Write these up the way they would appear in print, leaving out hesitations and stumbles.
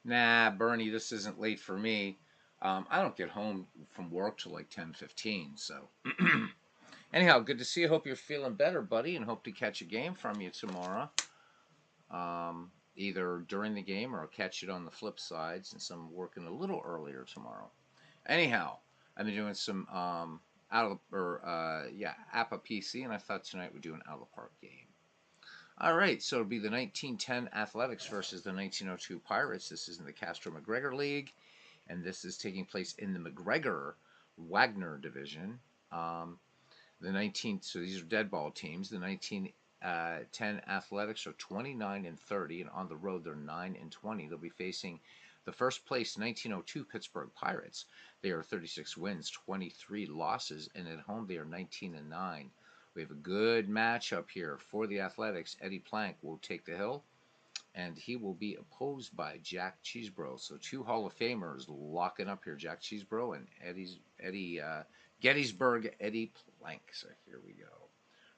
Nah, Bernie, this isn't late for me. I don't get home from work till like 10:15. So, anyhow, good to see you. Hope you're feeling better, buddy, and hope to catch a game from you tomorrow. Either during the game or I'll catch it on the flip side since I'm working a little earlier tomorrow. Anyhow, I've been doing some out of or yeah, APA PC, and I thought tonight we'd do an out of the park game. All right, so it'll be the 1910 Athletics versus the 1902 Pirates. This is in the Castro McGregor League, and this is taking place in the McGregor Wagner division. The 19th, so these are dead ball teams. The 1910 Athletics are 29-30, and on the road they're 9-20. They'll be facing the first place 1902 Pittsburgh Pirates. They are 36 wins, 23 losses, and at home they are 19-9. We have a good matchup here for the Athletics. Eddie Plank will take the hill, and he will be opposed by Jack Cheesebro. So two Hall of Famers locking up here, Jack Cheesebro and Gettysburg Eddie Plank. So here we go.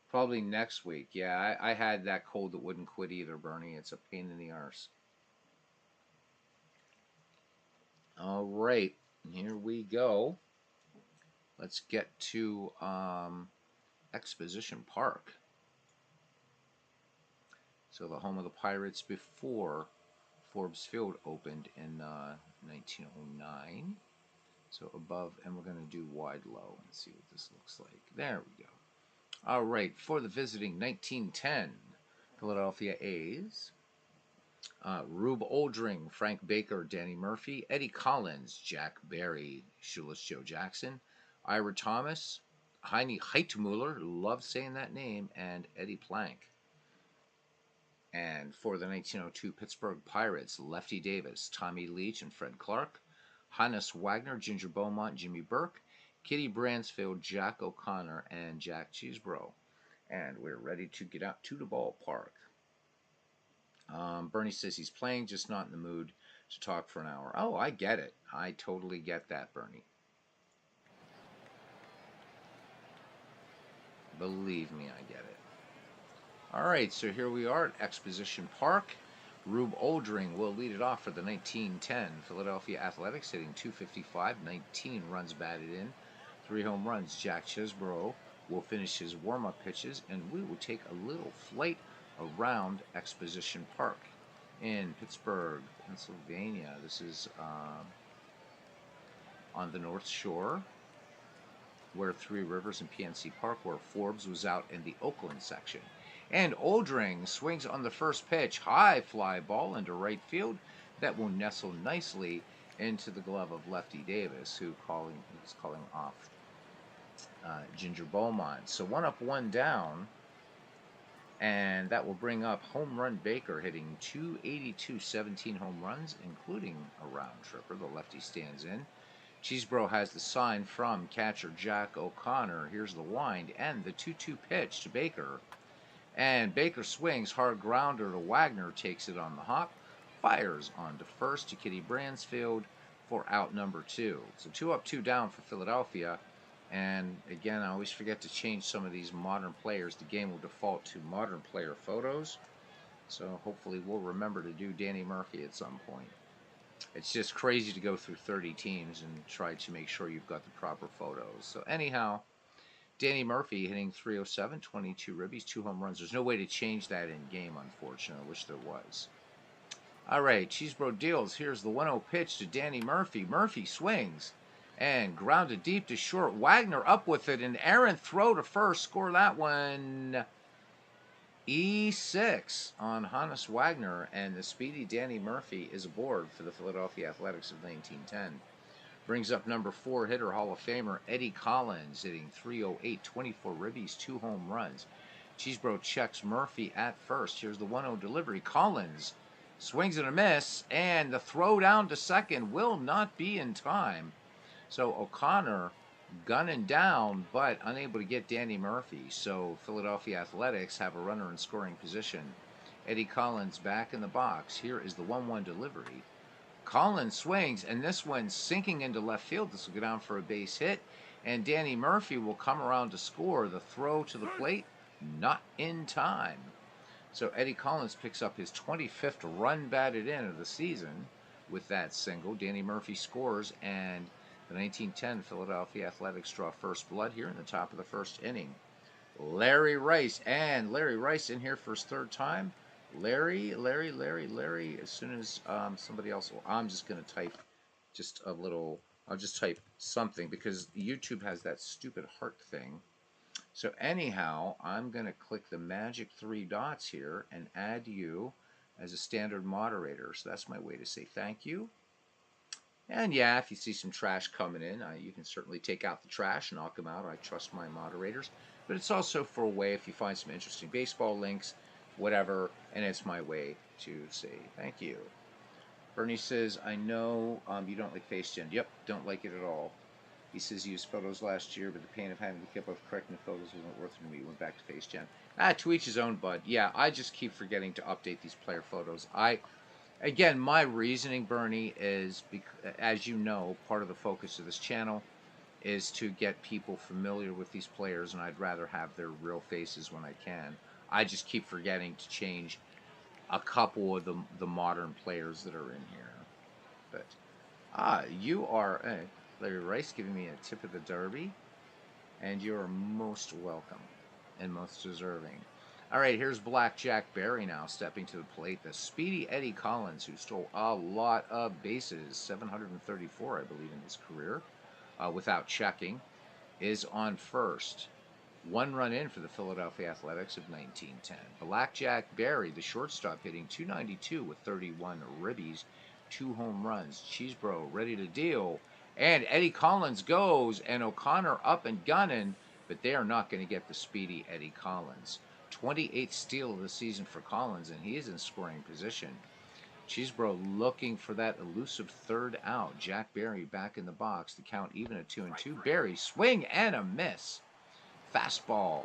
Probably next week. Yeah, I had that cold that wouldn't quit either, Bernie. It's a pain in the arse. All right, here we go. Let's get to Exposition Park. So the home of the Pirates before Forbes Field opened in 1909. So above, and we're going to do wide low and see what this looks like. There we go. All right, for the visiting 1910 Philadelphia A's, Rube Oldring, Frank Baker, Danny Murphy, Eddie Collins, Jack Barry, Shoeless Joe Jackson, Ira Thomas, Heine Heitmuller, love saying that name, and Eddie Plank. And for the 1902 Pittsburgh Pirates, Lefty Davis, Tommy Leach, and Fred Clark, Hannes Wagner, Ginger Beaumont, Jimmy Burke, Kitty Bransfield, Jack O'Connor, and Jack Cheesebro. And we're ready to get out to the ballpark. Bernie says he's playing, just not in the mood to talk for an hour. Oh, I get it. I totally get that, Bernie. Believe me, I get it. All right, so here we are at Exposition Park. Rube Oldring will lead it off for the 1910 Philadelphia Athletics, hitting .255, 19 runs batted in, 3 home runs. Jack Cheesebro will finish his warm-up pitches, and we will take a little flight around Exposition Park in Pittsburgh, Pennsylvania. This is on the North Shore, where Three Rivers and PNC Park, where Forbes was out in the Oakland section. And Oldring swings on the first pitch, high fly ball into right field that will nestle nicely into the glove of Lefty Davis, who's calling off Ginger Beaumont. So 1 up, 1 down, and that will bring up home run Baker, hitting .282, 17 home runs, including a round tripper. The lefty stands in. Cheesebro has the sign from catcher Jack O'Connor. Here's the wind and the 2-2 pitch to Baker. And Baker swings, hard grounder to Wagner, takes it on the hop, fires on to first to Kitty Bransfield for out number 2. So 2 up, 2 down for Philadelphia. And again, I always forget to change some of these modern players. The game will default to modern player photos. So hopefully we'll remember to do Danny Murphy at some point. It's just crazy to go through 30 teams and try to make sure you've got the proper photos. So anyhow, Danny Murphy hitting .307, 22 ribbies, 2 home runs. There's no way to change that in game, unfortunately. I wish there was. All right, Cheesebro deals. Here's the 1-0 pitch to Danny Murphy. Murphy swings and grounded deep to short. Wagner up with it. An errant throw to first. Score that one. E6 on Hannes Wagner, and the speedy Danny Murphy is aboard for the Philadelphia Athletics of 1910. Brings up number 4 hitter, Hall of Famer Eddie Collins, hitting .308, 24 ribbies, 2 home runs. Cheesebro checks Murphy at first. Here's the 1-0 delivery. Collins swings and a miss, and the throw down to second will not be in time. So O'Connor gunning down, but unable to get Danny Murphy. So Philadelphia Athletics have a runner in scoring position. Eddie Collins back in the box. Here is the 1-1 delivery. Collins swings, and this one's sinking into left field. This will go down for a base hit, and Danny Murphy will come around to score. The throw to the plate, not in time. So Eddie Collins picks up his 25th run batted in of the season with that single. Danny Murphy scores, and the 1910 Philadelphia Athletics draw first blood here in the top of the first inning. Larry Rice, and Larry Rice in here for his third time. Larry. As soon as somebody else, well, I'm just going to type just a little, I'll just type something because YouTube has that stupid heart thing. So anyhow, I'm going to click the magic 3 dots here and add you as a standard moderator. So that's my way to say thank you. And yeah, if you see some trash coming in, you can certainly take out the trash and knock them out. I trust my moderators. But it's also for a way if you find some interesting baseball links, whatever, and it's my way to say thank you. Bernie says, I know you don't like FaceGen. Yep, don't like it at all. He says he used photos last year, but the pain of having to keep up correcting the photos wasn't worth it to me. He went back to FaceGen. To each his own, bud. Yeah, I just keep forgetting to update these player photos. Again, my reasoning, Bernie, is, as you know, part of the focus of this channel is to get people familiar with these players, and I'd rather have their real faces when I can. I just keep forgetting to change a couple of the modern players that are in here. But, you are, Larry Rice giving me a tip of the derby, and you are most welcome and most deserving. All right, here's Blackjack Berry now stepping to the plate. The speedy Eddie Collins, who stole a lot of bases, 734, I believe, in his career, without checking, is on first. 1 run in for the Philadelphia Athletics of 1910. Blackjack Berry, the shortstop, hitting .292 with 31 ribbies, 2 home runs. Cheesebro ready to deal. And Eddie Collins goes, and O'Connor up and gunning, but they are not going to get the speedy Eddie Collins. 28th steal of the season for Collins, and he is in scoring position. Cheesebro looking for that elusive third out. Jack Berry back in the box. The count even at 2-2. Berry swing and a miss. Fastball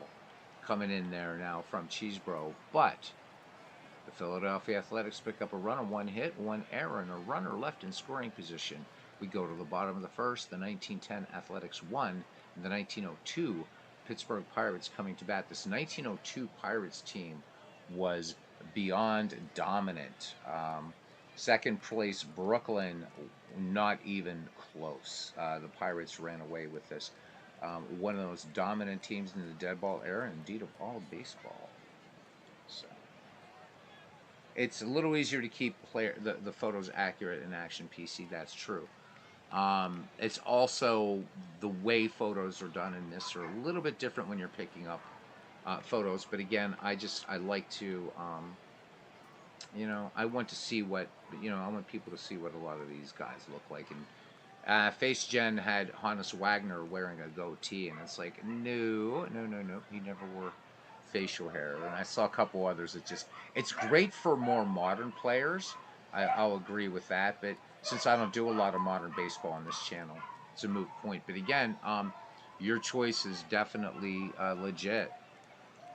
coming in there now from Cheesebro, but the Philadelphia Athletics pick up a run on 1 hit, 1 error, and a runner left in scoring position. We go to the bottom of the first. The 1910 Athletics won, and the 1902 Pittsburgh Pirates coming to bat. This 1902 Pirates team was beyond dominant. Second place, Brooklyn, not even close. The Pirates ran away with this. One of the most dominant teams in the dead ball era, and indeed of all baseball. So it's a little easier to keep the photos accurate in Action PC. That's true. It's also the way photos are done in this are a little bit different when you're picking up photos. But again, I like to, I want to see what, I want people to see what a lot of these guys look like. And FaceGen had Hannes Wagner wearing a goatee, and it's like, no, he never wore facial hair. And I saw a couple others that it's great for more modern players. I'll agree with that, but since I don't do a lot of modern baseball on this channel, it's a moot point. But again, your choice is definitely legit.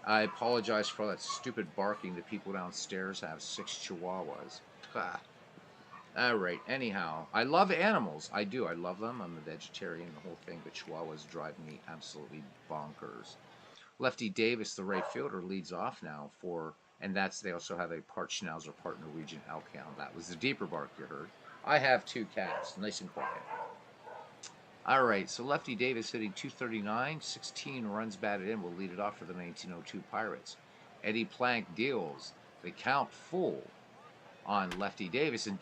I apologize for all that stupid barking that people downstairs have. 6 chihuahuas. All right, anyhow, I love animals. I do. I love them. I'm a vegetarian, the whole thing, but chihuahuas drive me absolutely bonkers. Lefty Davis, the right fielder, leads off now and they also have a part Schnauzer, part Norwegian Elkhound. That was the deeper bark you heard. I have 2 cats, nice and quiet. All right, so Lefty Davis hitting .239, 16 runs batted in, will lead it off for the 1902 Pirates. Eddie Plank deals the count full on Lefty Davis, and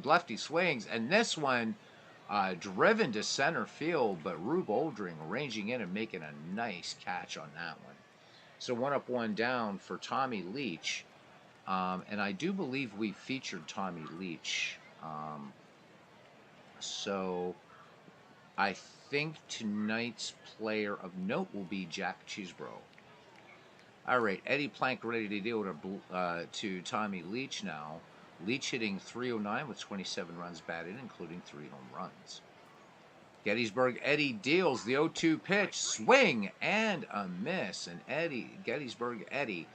Lefty swings, and this one driven to center field, but Rube Oldring arranging in and making a nice catch on that one. So 1 up, 1 down for Tommy Leach, and I do believe we featured Tommy Leach. So I think tonight's player of note will be Jack Cheesebro. All right, Eddie Plank ready to deal to Tommy Leach now. Leach hitting .309 with 27 runs batted, including 3 home runs. Gettysburg Eddie deals the 0-2 pitch, swing and a miss. And Gettysburg Eddie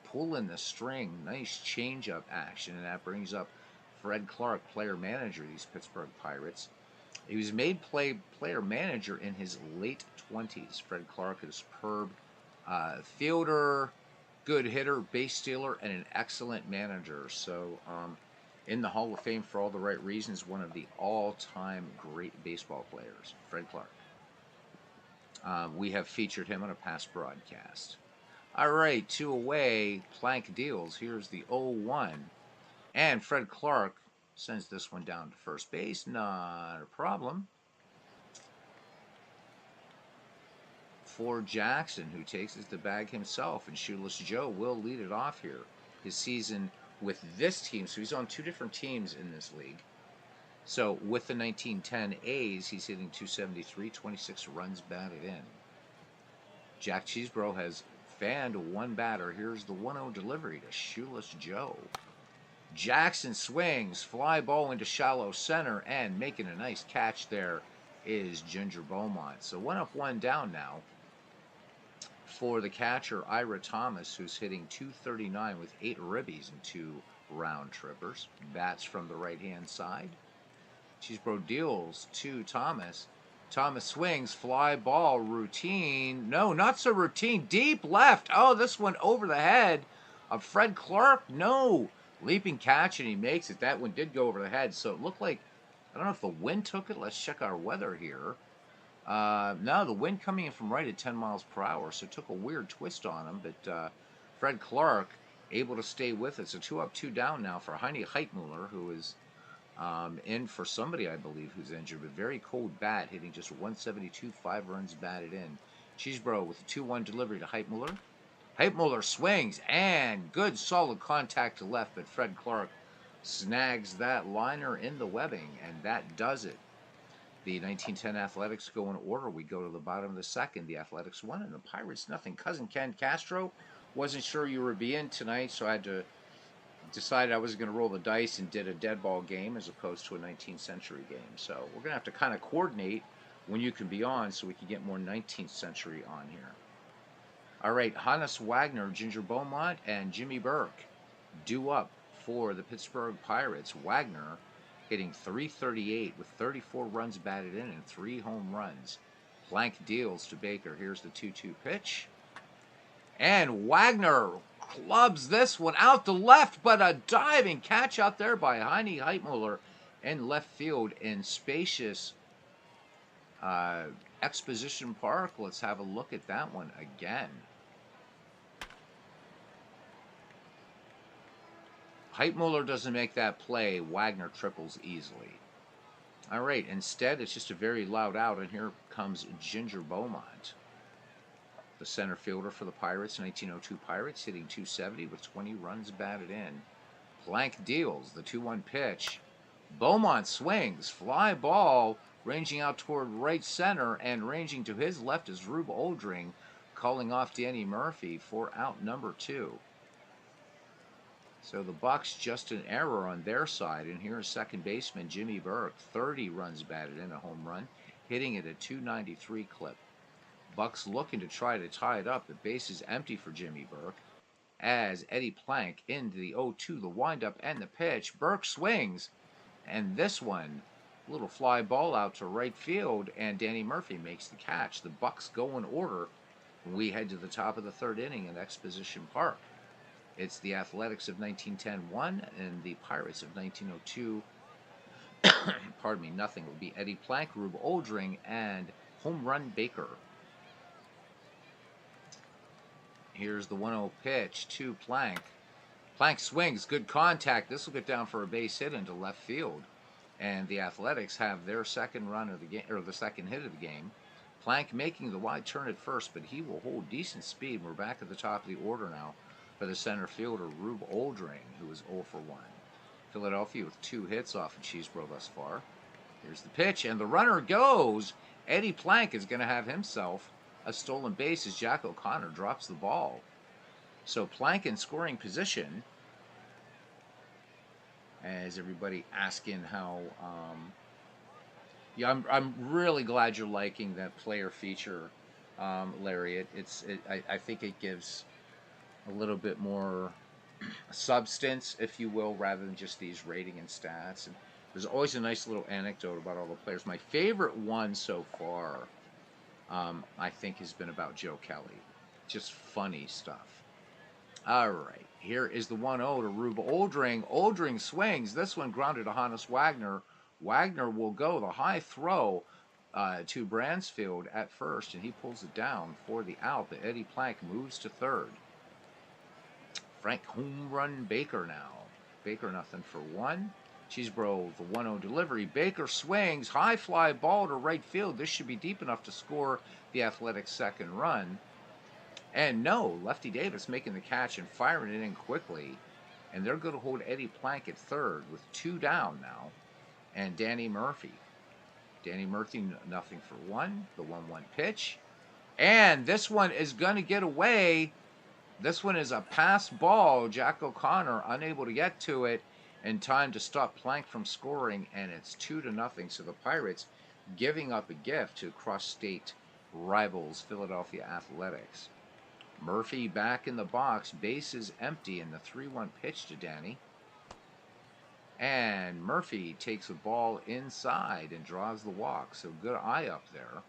pulling the string. Nice changeup action, and that brings up Fred Clark, player manager of these Pittsburgh Pirates. He was made player manager in his late 20s. Fred Clark is superb fielder, good hitter, base stealer, and an excellent manager. So in the Hall of Fame for all the right reasons, one of the all-time great baseball players, Fred Clark. We have featured him on a past broadcast. All right, 2 away, Plank deals. Here's the 0-1. And Fred Clark sends this one down to first base. Not a problem. For Jackson, who takes it to bag himself, and Shoeless Joe will lead it off here. His season with this team, so he's on 2 different teams in this league. So with the 1910 A's, he's hitting .273, 26 runs batted in. Jack Cheesebro has fanned 1 batter. Here's the 1-0 delivery to Shoeless Joe. Jackson swings, fly ball into shallow center, and making a nice catch there is Ginger Beaumont. So 1 up, 1 down now for the catcher, Ira Thomas, who's hitting .239 with 8 ribbies and 2 round trippers. Bats from the right-hand side. Cheesebro deals to Thomas. Thomas swings, fly ball, routine. No, not so routine. Deep left. Oh, this one over the head of Fred Clark. No. Leaping catch, and he makes it. That one did go over the head, so it looked like, I don't know if the wind took it. Let's check our weather here. No, the wind coming in from right at 10 miles per hour, so it took a weird twist on him, but Fred Clark able to stay with it. So 2 up, 2 down now for Heini Heitmuller, who is in for somebody, I believe, who's injured, but very cold bat, hitting just 172, 5 runs batted in. Cheesebro with a 2-1 delivery to Heitmuller. Heitmuller swings, and good solid contact to left, but Fred Clark snags that liner in the webbing, and that does it. The 1910 Athletics go in order. We go to the bottom of the second. The Athletics 1 and the Pirates nothing. Cousin Ken Castro, wasn't sure you would be in tonight, so I had to decide I was going to roll the dice and did a dead ball game as opposed to a 19th century game. So we're going to have to kind of coordinate when you can be on so we can get more 19th century on here. All right, Hannes Wagner, Ginger Beaumont, and Jimmy Burke due up for the Pittsburgh Pirates. Wagner hitting .338 with 34 runs batted in and 3 home runs. Plank deals to Baker. Here's the 2-2 pitch. And Wagner clubs this one out to left, but a diving catch out there by Heini Heitmuller in left field in spacious Exposition Park. Let's have a look at that one again. Heitmuller doesn't make that play. Wagner triples easily. All right, instead, it's just a very loud out, and here comes Ginger Beaumont, the center fielder for the Pirates, 1902 Pirates, hitting .270 with 20 runs batted in. Plank deals, the 2-1 pitch. Beaumont swings, fly ball, ranging out toward right center, and ranging to his left is Rube Oldring, calling off Danny Murphy for out number 2. So the Bucks just an error on their side, and here's second baseman Jimmy Burke, 30 runs batted in, a home run, hitting at a .293 clip. Bucks looking to try to tie it up. The base is empty for Jimmy Burke as Eddie Plank into the 0-2, the windup and the pitch. Burke swings, and this one, a little fly ball out to right field, and Danny Murphy makes the catch. The Bucks go in order when we head to the top of the 3rd inning at Exposition Park. It's the Athletics of 1910 1 and the Pirates of 1902. Pardon me, nothing. It will be Eddie Plank, Rube Oldring, and home run Baker. Here's the 1-0 pitch to Plank. Plank swings, good contact. This will get down for a base hit into left field. And the Athletics have their second run of the game, or the second hit of the game. Plank making the wide turn at first, but he will hold decent speed. We're back at the top of the order now for the center fielder, Rube Oldring, who is 0 for 1. Philadelphia with 2 hits off of Cheesebro thus far. Here's the pitch, and the runner goes. Eddie Plank is going to have himself a stolen base as Jack O'Connor drops the ball. So Plank in scoring position. As everybody asking how, yeah, I'm really glad you're liking that player feature, Larry. I think it gives a little bit more substance, if you will, rather than just these rating and stats. And there's always a nice little anecdote about all the players. My favorite one so far, I think, has been about Joe Kelly. Just funny stuff. All right. Here is the 1-0 to Rube Oldring. Oldring swings. This one grounded to Hannes Wagner. Wagner will go the high throw to Bransfield at first, and he pulls it down for the out. But Eddie Plank moves to third. Frank home run Baker now. Baker nothing for one. Cheesebro, the 1-0 delivery. Baker swings. High fly ball to right field. This should be deep enough to score the Athletics' second run. And no, Lefty Davis making the catch and firing it in quickly. And they're going to hold Eddie Plank at third with 2 down now. And Danny Murphy. Danny Murphy, nothing for one. The 1-1 pitch. And this one is going to get away. This one is a pass ball. Jack O'Connor unable to get to it in time to stop Plank from scoring. And it's 2-0. So the Pirates giving up a gift to cross-state rivals Philadelphia Athletics. Murphy back in the box, bases empty, and the 3-1 pitch to Danny. And Murphy takes a ball inside and draws the walk, so good eye up there.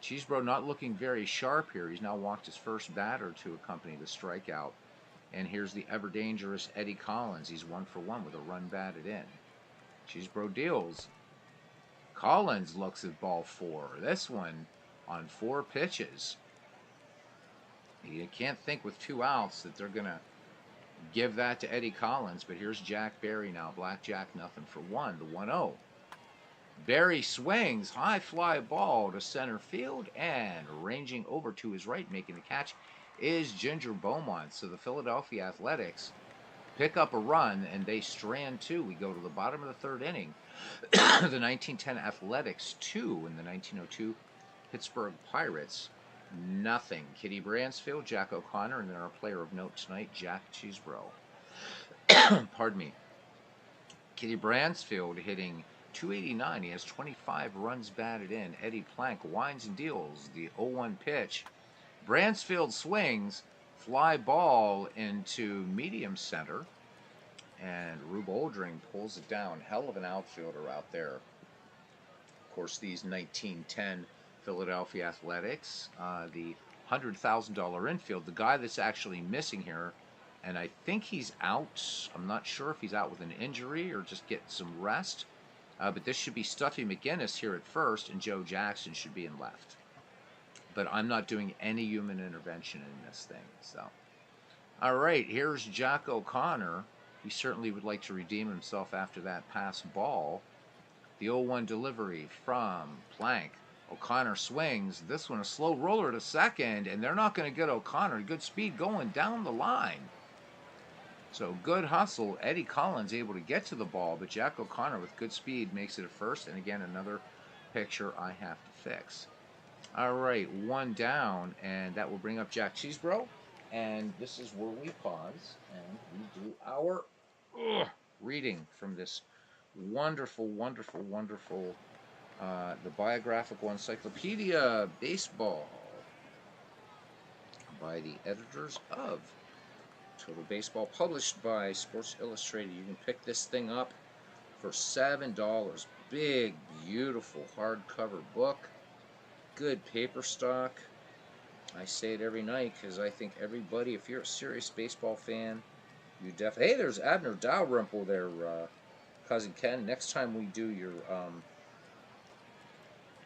Cheesebro not looking very sharp here. He's now walked his first batter to accompany the strikeout. And here's the ever-dangerous Eddie Collins. He's 1 for 1 with a run batted in. Cheesebro deals. Collins looks at ball 4. This one on 4 pitches. You can't think with 2 outs that they're going to give that to Eddie Collins, but here's Jack Berry now. Blackjack nothing for 1, the 1-0. Berry swings, high fly ball to center field, and ranging over to his right, making the catch, is Ginger Beaumont. So the Philadelphia Athletics pick up a run, and they strand 2. We go to the bottom of the 3rd inning. The 1910 Athletics 2 and the 1902 Pittsburgh Pirates nothing. Kitty Bransfield, Jack O'Connor, and then our player of note tonight, Jack Cheesebro. Pardon me. Kitty Bransfield hitting .289. He has 25 runs batted in. Eddie Plank winds and deals the 0-1 pitch. Bransfield swings, fly ball into medium center, and Rube Oldring pulls it down. Hell of an outfielder out there. Of course, these 1910 Philadelphia Athletics, the $100,000 infield. The guy that's actually missing here, and I think he's out. I'm not sure if he's out with an injury or just getting some rest. But this should be Stuffy McGinnis here at first, and Joe Jackson should be in left. But I'm not doing any human intervention in this thing. So, all right, here's Jack O'Connor. He certainly would like to redeem himself after that pass ball. The 0-1 delivery from Plank. O'Connor swings. This one a slow roller to second, and they're not going to get O'Connor. Good speed going down the line. So good hustle. Eddie Collins able to get to the ball, but Jack O'Connor with good speed makes it a first. And again, another picture I have to fix. All right, 1 down, and that will bring up Jack Cheesebro. And this is where we pause and we do our reading from this wonderful, wonderful, wonderful the Biographical Encyclopedia Baseball by the editors of Total Baseball, published by Sports Illustrated. You can pick this thing up for $7. Big, beautiful hardcover book. Good paper stock. I say it every night because I think everybody, if you're a serious baseball fan, you definitely... Hey, there's Abner Dalrymple there, Cousin Ken. Next time we do your...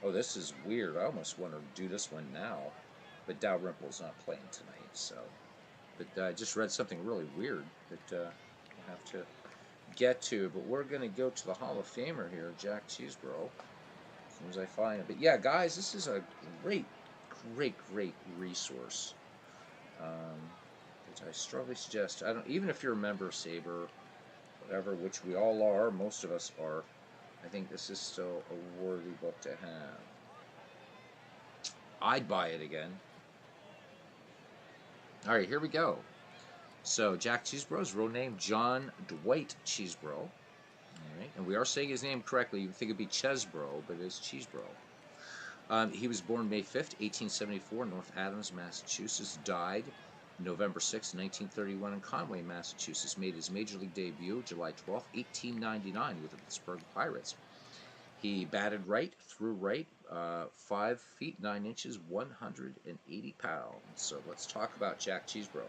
Oh, this is weird. I almost want to do this one now. But Dalrymple's not playing tonight, so... But I just read something really weird that I'll have to get to. But we're going to go to the Hall of Famer here, Jack Cheesebro, as soon as I find him. But yeah, guys, this is a great, great, great resource. Which I strongly suggest, even if you're a member of Sabre, whatever, which we all are, most of us are, I think this is still a worthy book to have. I'd buy it again. All right, here we go. So, Jack Cheesebro's real name, John Dwight Cheesebro. All right, and we are saying his name correctly. You would think it'd be Chesbro, but it is Cheesebro. He was born May 5th, 1874, North Adams, Massachusetts. Died November 6th, 1931, in Conway, Massachusetts. Made his major league debut July 12th, 1899, with the Pittsburgh Pirates. He batted right, threw right, 5 feet 9 inches, 180 pounds. So let's talk about Jack Cheesebro.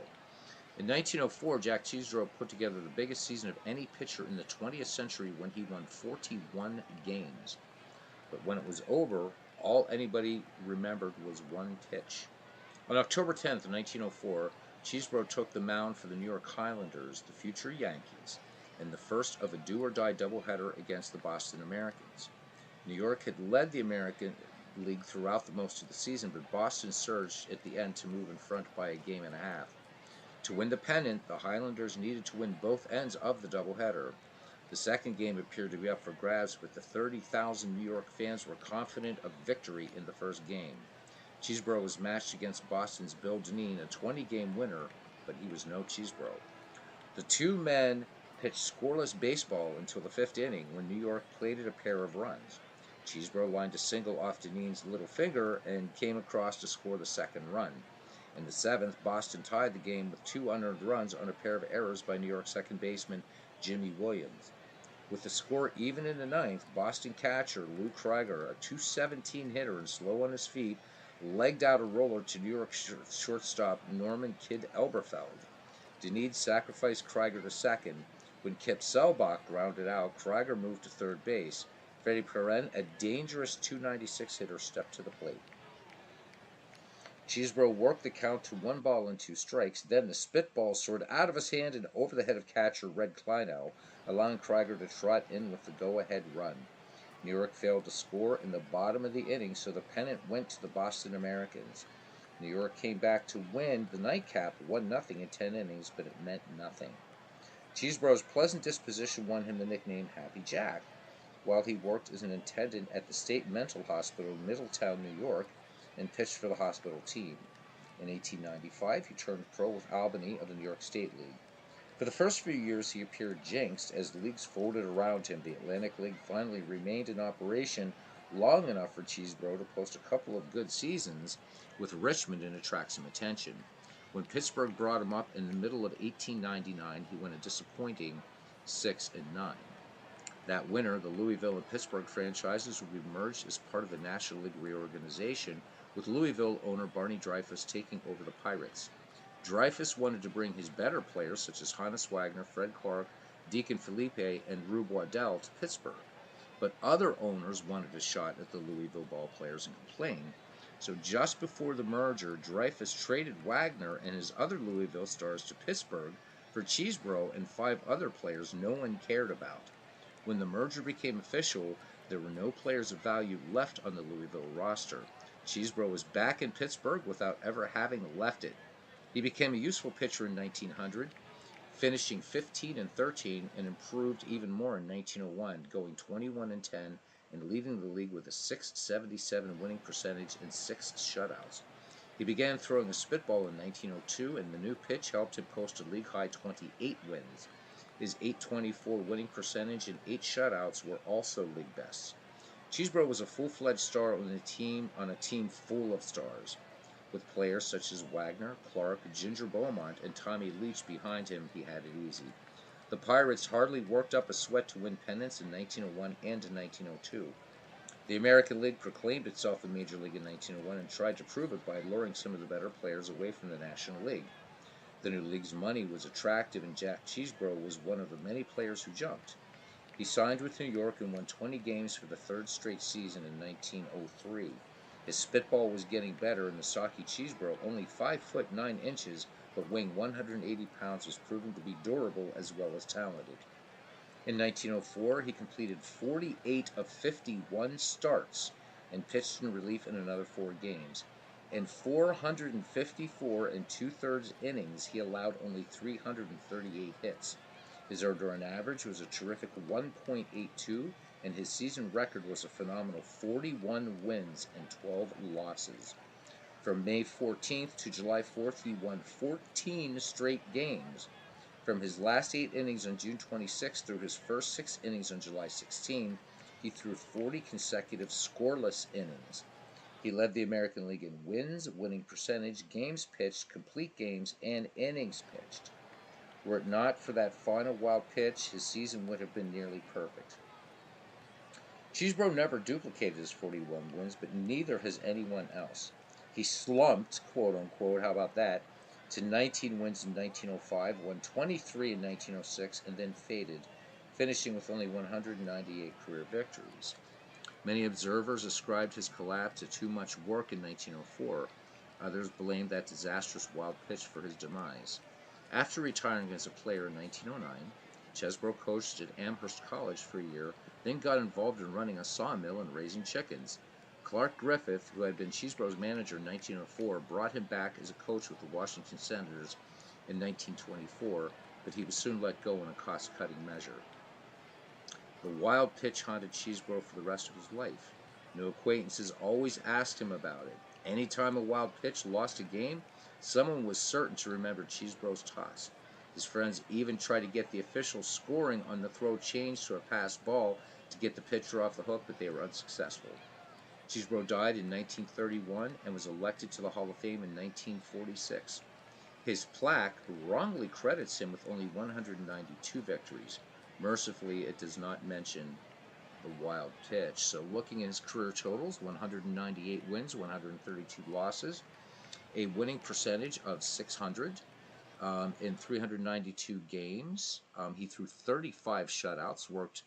In 1904, Jack Cheesebro put together the biggest season of any pitcher in the 20th century when he won 41 games. But when it was over, all anybody remembered was one pitch. On October 10th, 1904, Cheesebro took the mound for the New York Highlanders, the future Yankees, in the first of a do-or-die doubleheader against the Boston Americans. New York had led the American League throughout most of the season, but Boston surged at the end to move in front by a game and a half. To win the pennant, the Highlanders needed to win both ends of the doubleheader. The second game appeared to be up for grabs, but the 30,000 New York fans were confident of victory in the first game. Cheesebro was matched against Boston's Bill Dineen, a 20-game winner, but he was no Cheesebro. The two men pitched scoreless baseball until the fifth inning, when New York plated a pair of runs. Cheesebro lined a single off Dineen's little finger and came across to score the second run. In the seventh, Boston tied the game with two unearned runs on a pair of errors by New York second baseman Jimmy Williams. With the score even in the ninth, Boston catcher Lou Krieger, a .217 hitter and slow on his feet, legged out a roller to New York shortstop Norman Kid Elberfeld. Dineen sacrificed Krieger to second. When Kip Selbach grounded out, Krieger moved to third base. Freddie Perrin, a dangerous .296 hitter, stepped to the plate. Cheesebro worked the count to 1-2 strikes. Then the spitball soared out of his hand and over the head of catcher Red Kleinow, allowing Krieger to trot in with the go-ahead run. New York failed to score in the bottom of the inning, so the pennant went to the Boston Americans. New York came back to win the nightcap 1-0 in 10 innings, but it meant nothing. Cheesebro's pleasant disposition won him the nickname Happy Jack. While he worked as an attendant at the State Mental Hospital in Middletown, New York, and pitched for the hospital team. In 1895, he turned pro with Albany of the New York State League. For the first few years, he appeared jinxed as leagues folded around him. The Atlantic League finally remained in operation long enough for Cheesebro to post a couple of good seasons with Richmond and attract some attention. When Pittsburgh brought him up in the middle of 1899, he went a disappointing 6-9. That winter, the Louisville and Pittsburgh franchises would be merged as part of the National League reorganization, with Louisville owner Barney Dreyfuss taking over the Pirates. Dreyfuss wanted to bring his better players, such as Hannes Wagner, Fred Clark, Deacon Felipe, and Rube Waddell, to Pittsburgh. But other owners wanted a shot at the Louisville ball players and complained. So just before the merger, Dreyfuss traded Wagner and his other Louisville stars to Pittsburgh for Cheesebro and 5 other players no one cared about. When the merger became official, there were no players of value left on the Louisville roster. Cheesebro was back in Pittsburgh without ever having left it. He became a useful pitcher in 1900, finishing 15-13, and improved even more in 1901, going 21-10 and leading the league with a .677 winning percentage and 6 shutouts. He began throwing a spitball in 1902, and the new pitch helped him post a league-high 28 wins. His .824 winning percentage and 8 shutouts were also league bests. Cheesebro was a full-fledged star on a team full of stars. With players such as Wagner, Clark, Ginger Beaumont, and Tommy Leach behind him, he had it easy. The Pirates hardly worked up a sweat to win pennants in 1901 and in 1902. The American League proclaimed itself a major league in 1901 and tried to prove it by luring some of the better players away from the National League. The new league's money was attractive, and Jack Cheesebro was one of the many players who jumped. He signed with New York and won 20 games for the third straight season in 1903. His spitball was getting better, and the stocky Cheesebro, only 5'9", but weighing 180 pounds, was proven to be durable as well as talented. In 1904, he completed 48 of 51 starts and pitched in relief in another 4 games. In 454 2/3 innings, he allowed only 338 hits. His earned run average was a terrific 1.82, and his season record was a phenomenal 41 wins and 12 losses. From May 14th to July 4th, he won 14 straight games. From his last 8 innings on June 26th through his first 6 innings on July 16th, he threw 40 consecutive scoreless innings. He led the American League in wins, winning percentage, games pitched, complete games, and innings pitched. Were it not for that final wild pitch, his season would have been nearly perfect. Cheesebro never duplicated his 41 wins, but neither has anyone else. He slumped, quote-unquote, how about that, to 19 wins in 1905, won 23 in 1906, and then faded, finishing with only 198 career victories. Many observers ascribed his collapse to too much work in 1904. Others blamed that disastrous wild pitch for his demise. After retiring as a player in 1909, Chesbro coached at Amherst College for a year, then got involved in running a sawmill and raising chickens. Clark Griffith, who had been Chesbro's manager in 1904, brought him back as a coach with the Washington Senators in 1924, but he was soon let go on a cost-cutting measure. The wild pitch haunted Chesbro for the rest of his life. New acquaintances always asked him about it. Anytime a wild pitch lost a game, someone was certain to remember Chesbro's toss. His friends even tried to get the official scoring on the throw changed to a passed ball to get the pitcher off the hook, but they were unsuccessful. Chesbro died in 1931 and was elected to the Hall of Fame in 1946. His plaque wrongly credits him with only 192 victories. Mercifully, it does not mention the wild pitch. So looking at his career totals, 198 wins, 132 losses, a winning percentage of 600 in 392 games. He threw 35 shutouts, worked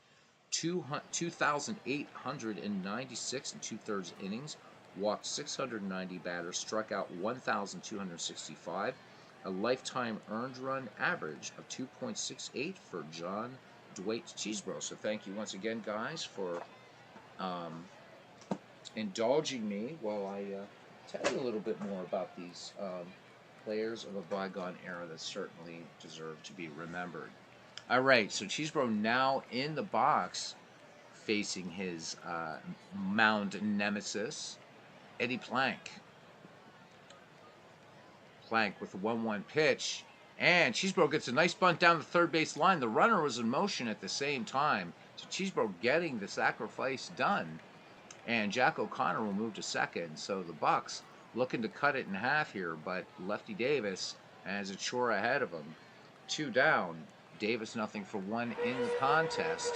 2,896 and two-thirds innings, walked 690 batters, struck out 1,265, a lifetime earned run average of 2.68 for John Dwight Chesbro. So thank you once again, guys, for indulging me while I tell you a little bit more about these players of a bygone era that certainly deserve to be remembered. All right, so Chesbro now in the box facing his mound nemesis, Eddie Plank. Plank with the 1-1 pitch. And Chesbro gets a nice bunt down the third base line. The runner was in motion at the same time. So Chesbro getting the sacrifice done. And Jack O'Connor will move to second. So the Bucks looking to cut it in half here, but Lefty Davis has a chore ahead of him. 2 down. Davis 0-for-1 in the contest.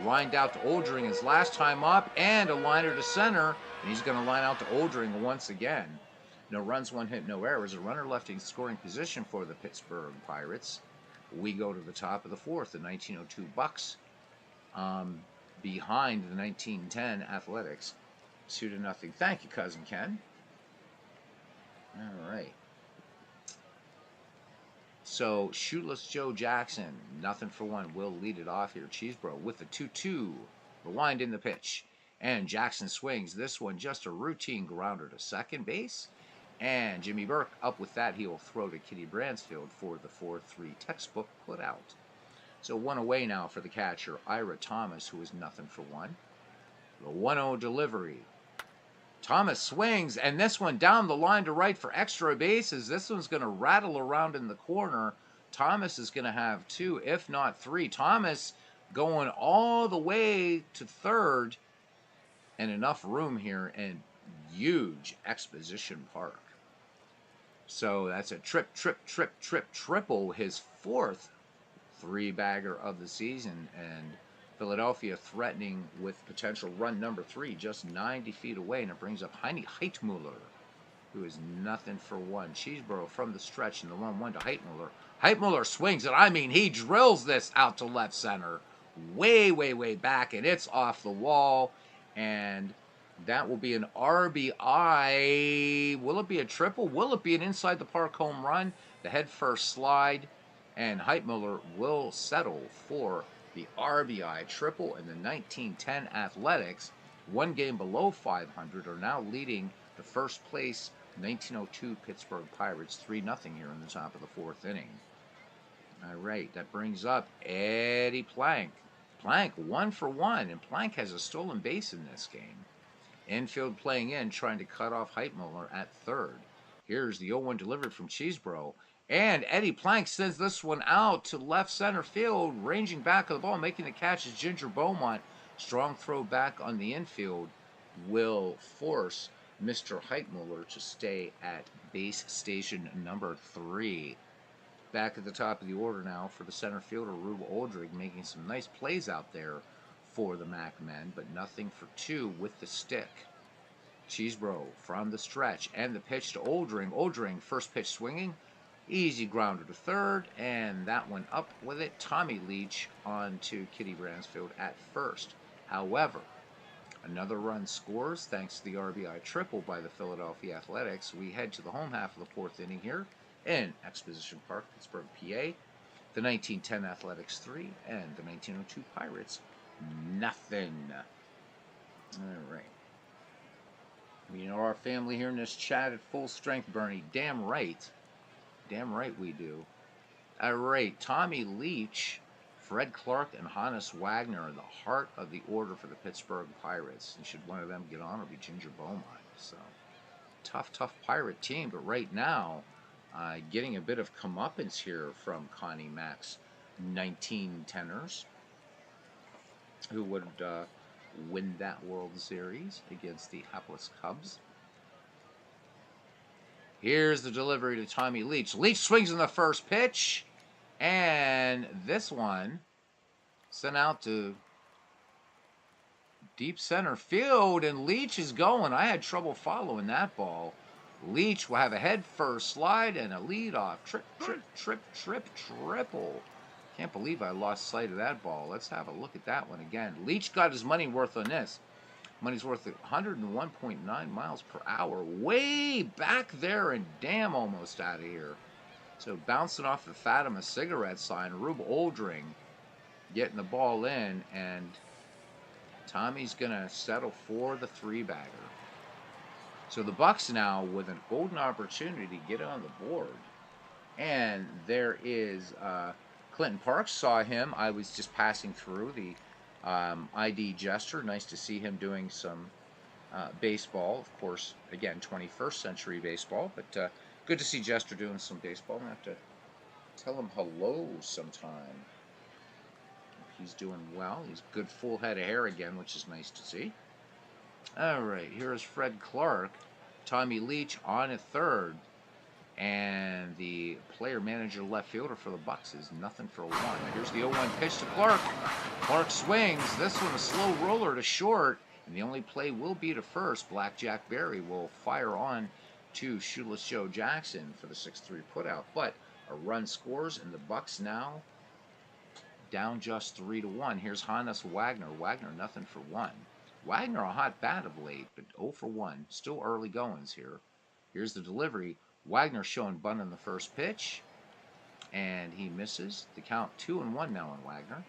Lined out to Oldring his last time up, and a liner to center. And he's going to line out to Oldring once again. No runs, 1 hit, no errors. A runner left in scoring position for the Pittsburgh Pirates. We go to the top of the 4th, the 1902 Bucks, behind the 1910 Athletics, 2-0. Thank you, Cousin Ken. All right. So, Shootless Joe Jackson, 0-for-1, will lead it off here. Chesbro with the 2-2, rewind in the pitch. And Jackson swings. This one just a routine grounder to second base. And Jimmy Burke up with that. He will throw to Kitty Bransfield for the 4-3 textbook put out. So 1 away now for the catcher, Ira Thomas, who is 0-for-1. The 1-0 delivery. Thomas swings, and this one down the line to right for extra bases. This one's going to rattle around in the corner. Thomas is going to have 2, if not 3. Thomas going all the way to third, and enough room here in huge Exposition Park. So that's a triple, his 4th 3-bagger of the season, and Philadelphia threatening with potential run number 3 just 90 feet away, and it brings up Heini Heitmuller, who is 0-for-1. Chesbro from the stretch in the 1-1 to Heitmuller. Heitmuller swings it. I mean, he drills this out to left center, way back, and it's off the wall, and that will be an RBI. Will it be a triple? Will it be an inside the park home run? The head first slide, and Heitmuller will settle for the RBI triple, and the 1910 Athletics, 1 game below 500, are now leading the first place 1902 Pittsburgh Pirates 3-0 here in the top of the 4th inning. All right, that brings up Eddie Plank. Plank 1-for-1, and Plank has a stolen base in this game. Infield playing in, trying to cut off Heitmuller at third. Here's the 0-1 delivery from Chesbro. And Eddie Plank sends this one out to left center field, ranging back of the ball, making the catch is Ginger Beaumont. Strong throw back on the infield will force Mr. Heitmuller to stay at base station number 3. Back at the top of the order now for the center fielder, Rube Oldring, making some nice plays out there for the Mac men, but nothing for 2 with the stick. Chesbro from the stretch, and the pitch to Oldring. Oldring, first pitch swinging, Easy grounder to third, and that one up with it. Tommy Leach on to Kitty Bransfield at first. However, another run scores thanks to the RBI triple by the Philadelphia Athletics. We head to the home half of the fourth inning here in Exposition Park, Pittsburgh, PA. The 1910 Athletics 3 and the 1902 Pirates nothing. All right. You know our family here in this chat at full strength, Bernie. Damn right. Damn right we do. All right. Tommy Leach, Fred Clark, and Hannes Wagner are the heart of the order for the Pittsburgh Pirates. And should one of them get on, it'll be Ginger Beaumont. So, tough Pirate team. But right now, getting a bit of comeuppance here from Connie Mack's 1910ers, who would win that World Series against the hapless Cubs. Here's the delivery to Tommy Leach. Leach swings in the first pitch, and this one sent out to deep center field, and Leach is going. I had trouble following that ball. Leach will have a head first slide and a leadoff triple. Can't believe I lost sight of that ball. Let's have a look at that one again. Leach got his money worth on this. Money's worth 101.9 miles per hour. Way back there and damn almost out of here. So bouncing off the Fatima cigarette sign, Rube Oldring getting the ball in, and Tommy's going to settle for the three-bagger. So the Bucks now with a golden opportunity to get on the board. And there is Clinton Parks, saw him. I was just passing through the ID gesture. Nice to see him doing some baseball. Of course, again, 21st century baseball. But good to see Jester doing some baseball. I have to tell him hello sometime. He's doing well. He's good full head of hair again, which is nice to see. All right, here's Fred Clark. Tommy Leach on at third. And the player-manager left fielder for the Bucks is nothing for one. Here's the 0-1 pitch to Clark. Clark swings. This one a slow roller to short. And the only play will be to first. Blackjack Berry will fire on to Shoeless Joe Jackson for the 6-3 putout. But a run scores, and the Bucks now down just 3-1. Here's Hannes Wagner. Wagner nothing for one. Wagner a hot bat of late, but 0 for 1. Still early goings here. Here's the delivery. Wagner showing bunt on the first pitch, and he misses. The count 2-1 now on Wagner.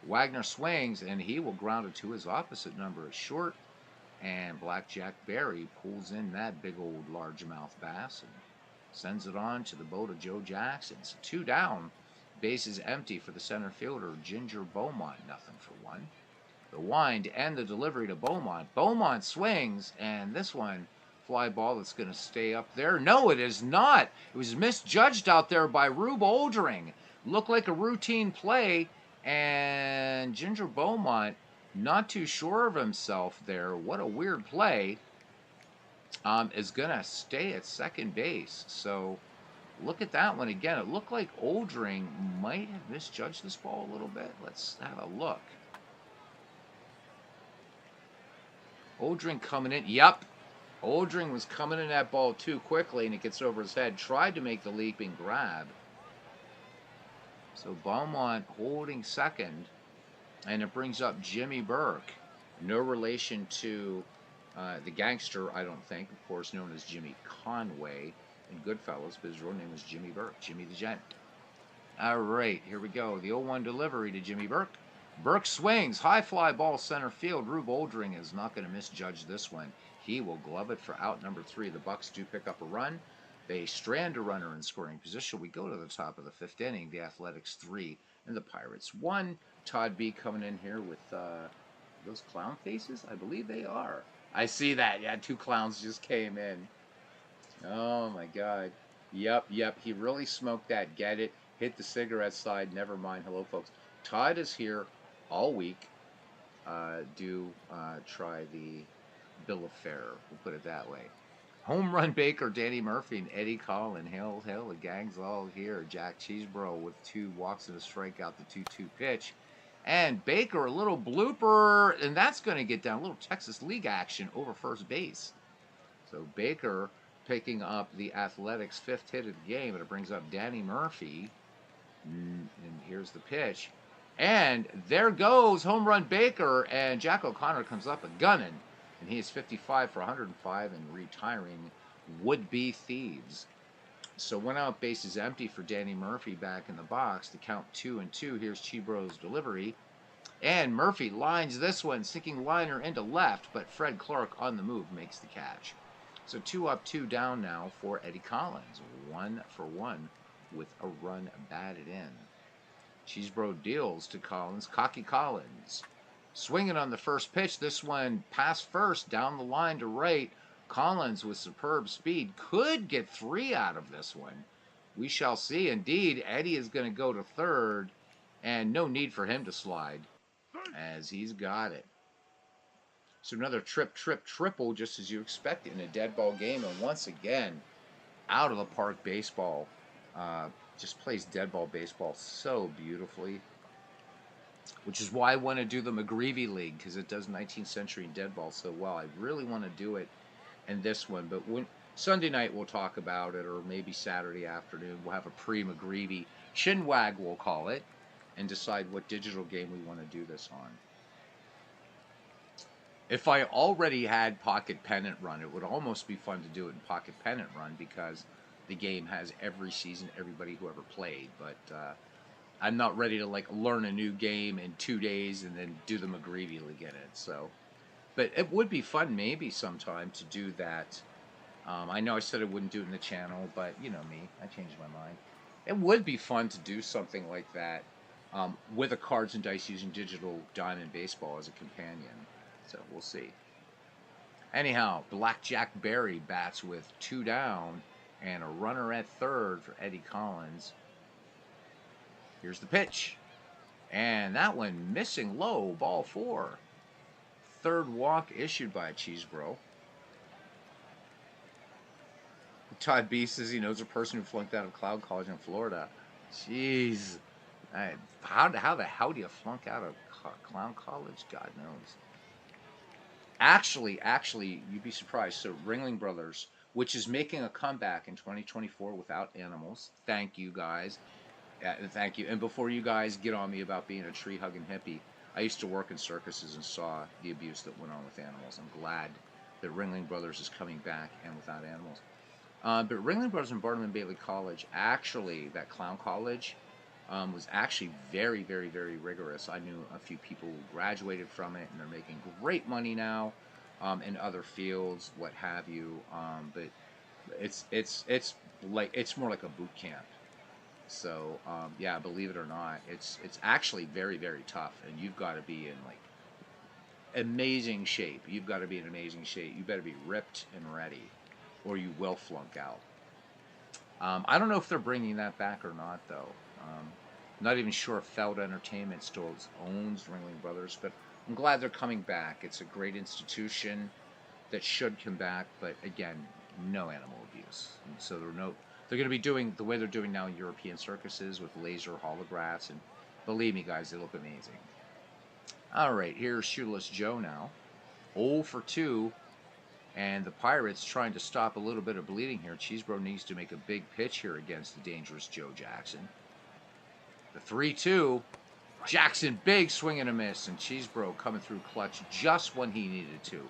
Wagner swings, and he will ground it to his opposite number at short, and Blackjack Berry pulls in that big old largemouth bass and sends it on to the boat of Joe Jackson. So 2 down, bases empty for the center fielder, Ginger Beaumont, nothing for one. The wind and the delivery to Beaumont. Beaumont swings, and this one, fly ball that's going to stay up there. No, it is not. It was misjudged out there by Rube Oldring. Looked like a routine play, and Ginger Beaumont not too sure of himself there. What a weird play. Is going to stay at second base. So look at that one again. It looked like Oldring might have misjudged this ball a little bit. Let's have a look. Oldring coming in. Yep. Oldring was coming in that ball too quickly, and it gets over his head. Tried to make the leaping grab. So Beaumont holding second, and it brings up Jimmy Burke. No relation to the gangster, I don't think, of course, known as Jimmy Conway in Goodfellas, but his real name was Jimmy Burke, Jimmy the Gent. All right, here we go. The 0-1 delivery to Jimmy Burke. Burke swings, high fly ball center field. Rube Oldring is not going to misjudge this one. He will glove it for out number 3. The Bucks do pick up a run. They strand a runner in scoring position. We go to the top of the 5th inning. The Athletics 3 and the Pirates 1. Todd B coming in here with those clown faces. I believe they are. I see that. Yeah, 2 clowns just came in. Oh my God. Yep. He really smoked that. Get it. Hit the cigarette side. Never mind. Hello, folks. Todd is here all week. Do try the bill of fare. We'll put it that way. Home run Baker, Danny Murphy, and Eddie Collin. Hail, the gang's all here. Jack Cheeseborough with 2 walks and a strikeout, the 2-2 pitch. And Baker, a little blooper, and that's going to get down. A little Texas League action over first base. So Baker picking up the Athletics' 5th hit of the game, and it brings up Danny Murphy. And here's the pitch. And there goes home run Baker, and Jack O'Connor comes up a gunning. And he is 55 for 105 and retiring would-be thieves. So 1 out, bases empty for Danny Murphy back in the box to count 2-2. Here's Chibro's delivery. And Murphy lines this one, sinking liner into left, but Fred Clark on the move makes the catch. So 2 up, 2 down now for Eddie Collins. 1 for 1 with a run batted in. Cheesebro deals to Collins. Cocky Collins. Swinging on the first pitch. This one past first, down the line to right. Collins with superb speed could get 3 out of this one. We shall see. Indeed, Eddie is going to go to third, and no need for him to slide, as he's got it. So another triple, just as you expect in a dead ball game. And once again, out of the park baseball. Just plays dead ball baseball so beautifully. Which is why I want to do the McGreevy League, because it does 19th century dead ball so well. I really want to do it in this one. But Sunday night we'll talk about it, or maybe Saturday afternoon. We'll have a pre-McGreevy chinwag, we'll call it, and decide what digital game we want to do this on. If I already had Pocket Pennant Run, it would almost be fun to do it in Pocket Pennant Run, because the game has every season, everybody who ever played. But I'm not ready to like learn a new game in 2 days and then do the McGreevy League in it. So, but it would be fun maybe sometime to do that. I know I said I wouldn't do it in the channel, but you know me, I changed my mind. It would be fun to do something like that with a cards and dice using digital diamond baseball as a companion. So we'll see. Anyhow, Blackjack Berry bats with 2 down and a runner at third for Eddie Collins. Here's the pitch. And that one missing low, ball 4. Third walk issued by Cheesebro. Todd B says he knows a person who flunked out of Cloud College in Florida. Jeez. How the hell do you flunk out of Clown College? God knows. Actually, you'd be surprised. So Ringling Brothers, which is making a comeback in 2024 without animals. Thank you, guys. Thank you. And before you guys get on me about being a tree-hugging hippie, I used to work in circuses and saw the abuse that went on with animals. I'm glad that Ringling Brothers is coming back and without animals. But Ringling Brothers and Barnum and Bailey College, actually, that clown college, was actually very, very, very rigorous. I knew a few people who graduated from it, and they're making great money now in other fields, what have you. But it's more like a boot camp. So yeah, believe it or not, it's actually very, very tough, and you've got to be in like amazing shape. You've got to be in amazing shape. You better be ripped and ready, or you will flunk out. I don't know if they're bringing that back or not, though. Not even sure if Feld Entertainment still owns Ringling Brothers, but I'm glad they're coming back. It's a great institution that should come back, but again, no animal abuse. And so they're going to be doing the way they're doing now in European circuses with laser holographs, and believe me, guys, they look amazing. All right, here's Shoeless Joe now. 0 for 2. And the Pirates trying to stop a little bit of bleeding here. Cheesebro needs to make a big pitch here against the dangerous Joe Jackson. The 3-2. Jackson, big swing and a miss. And Cheesebro coming through clutch just when he needed to.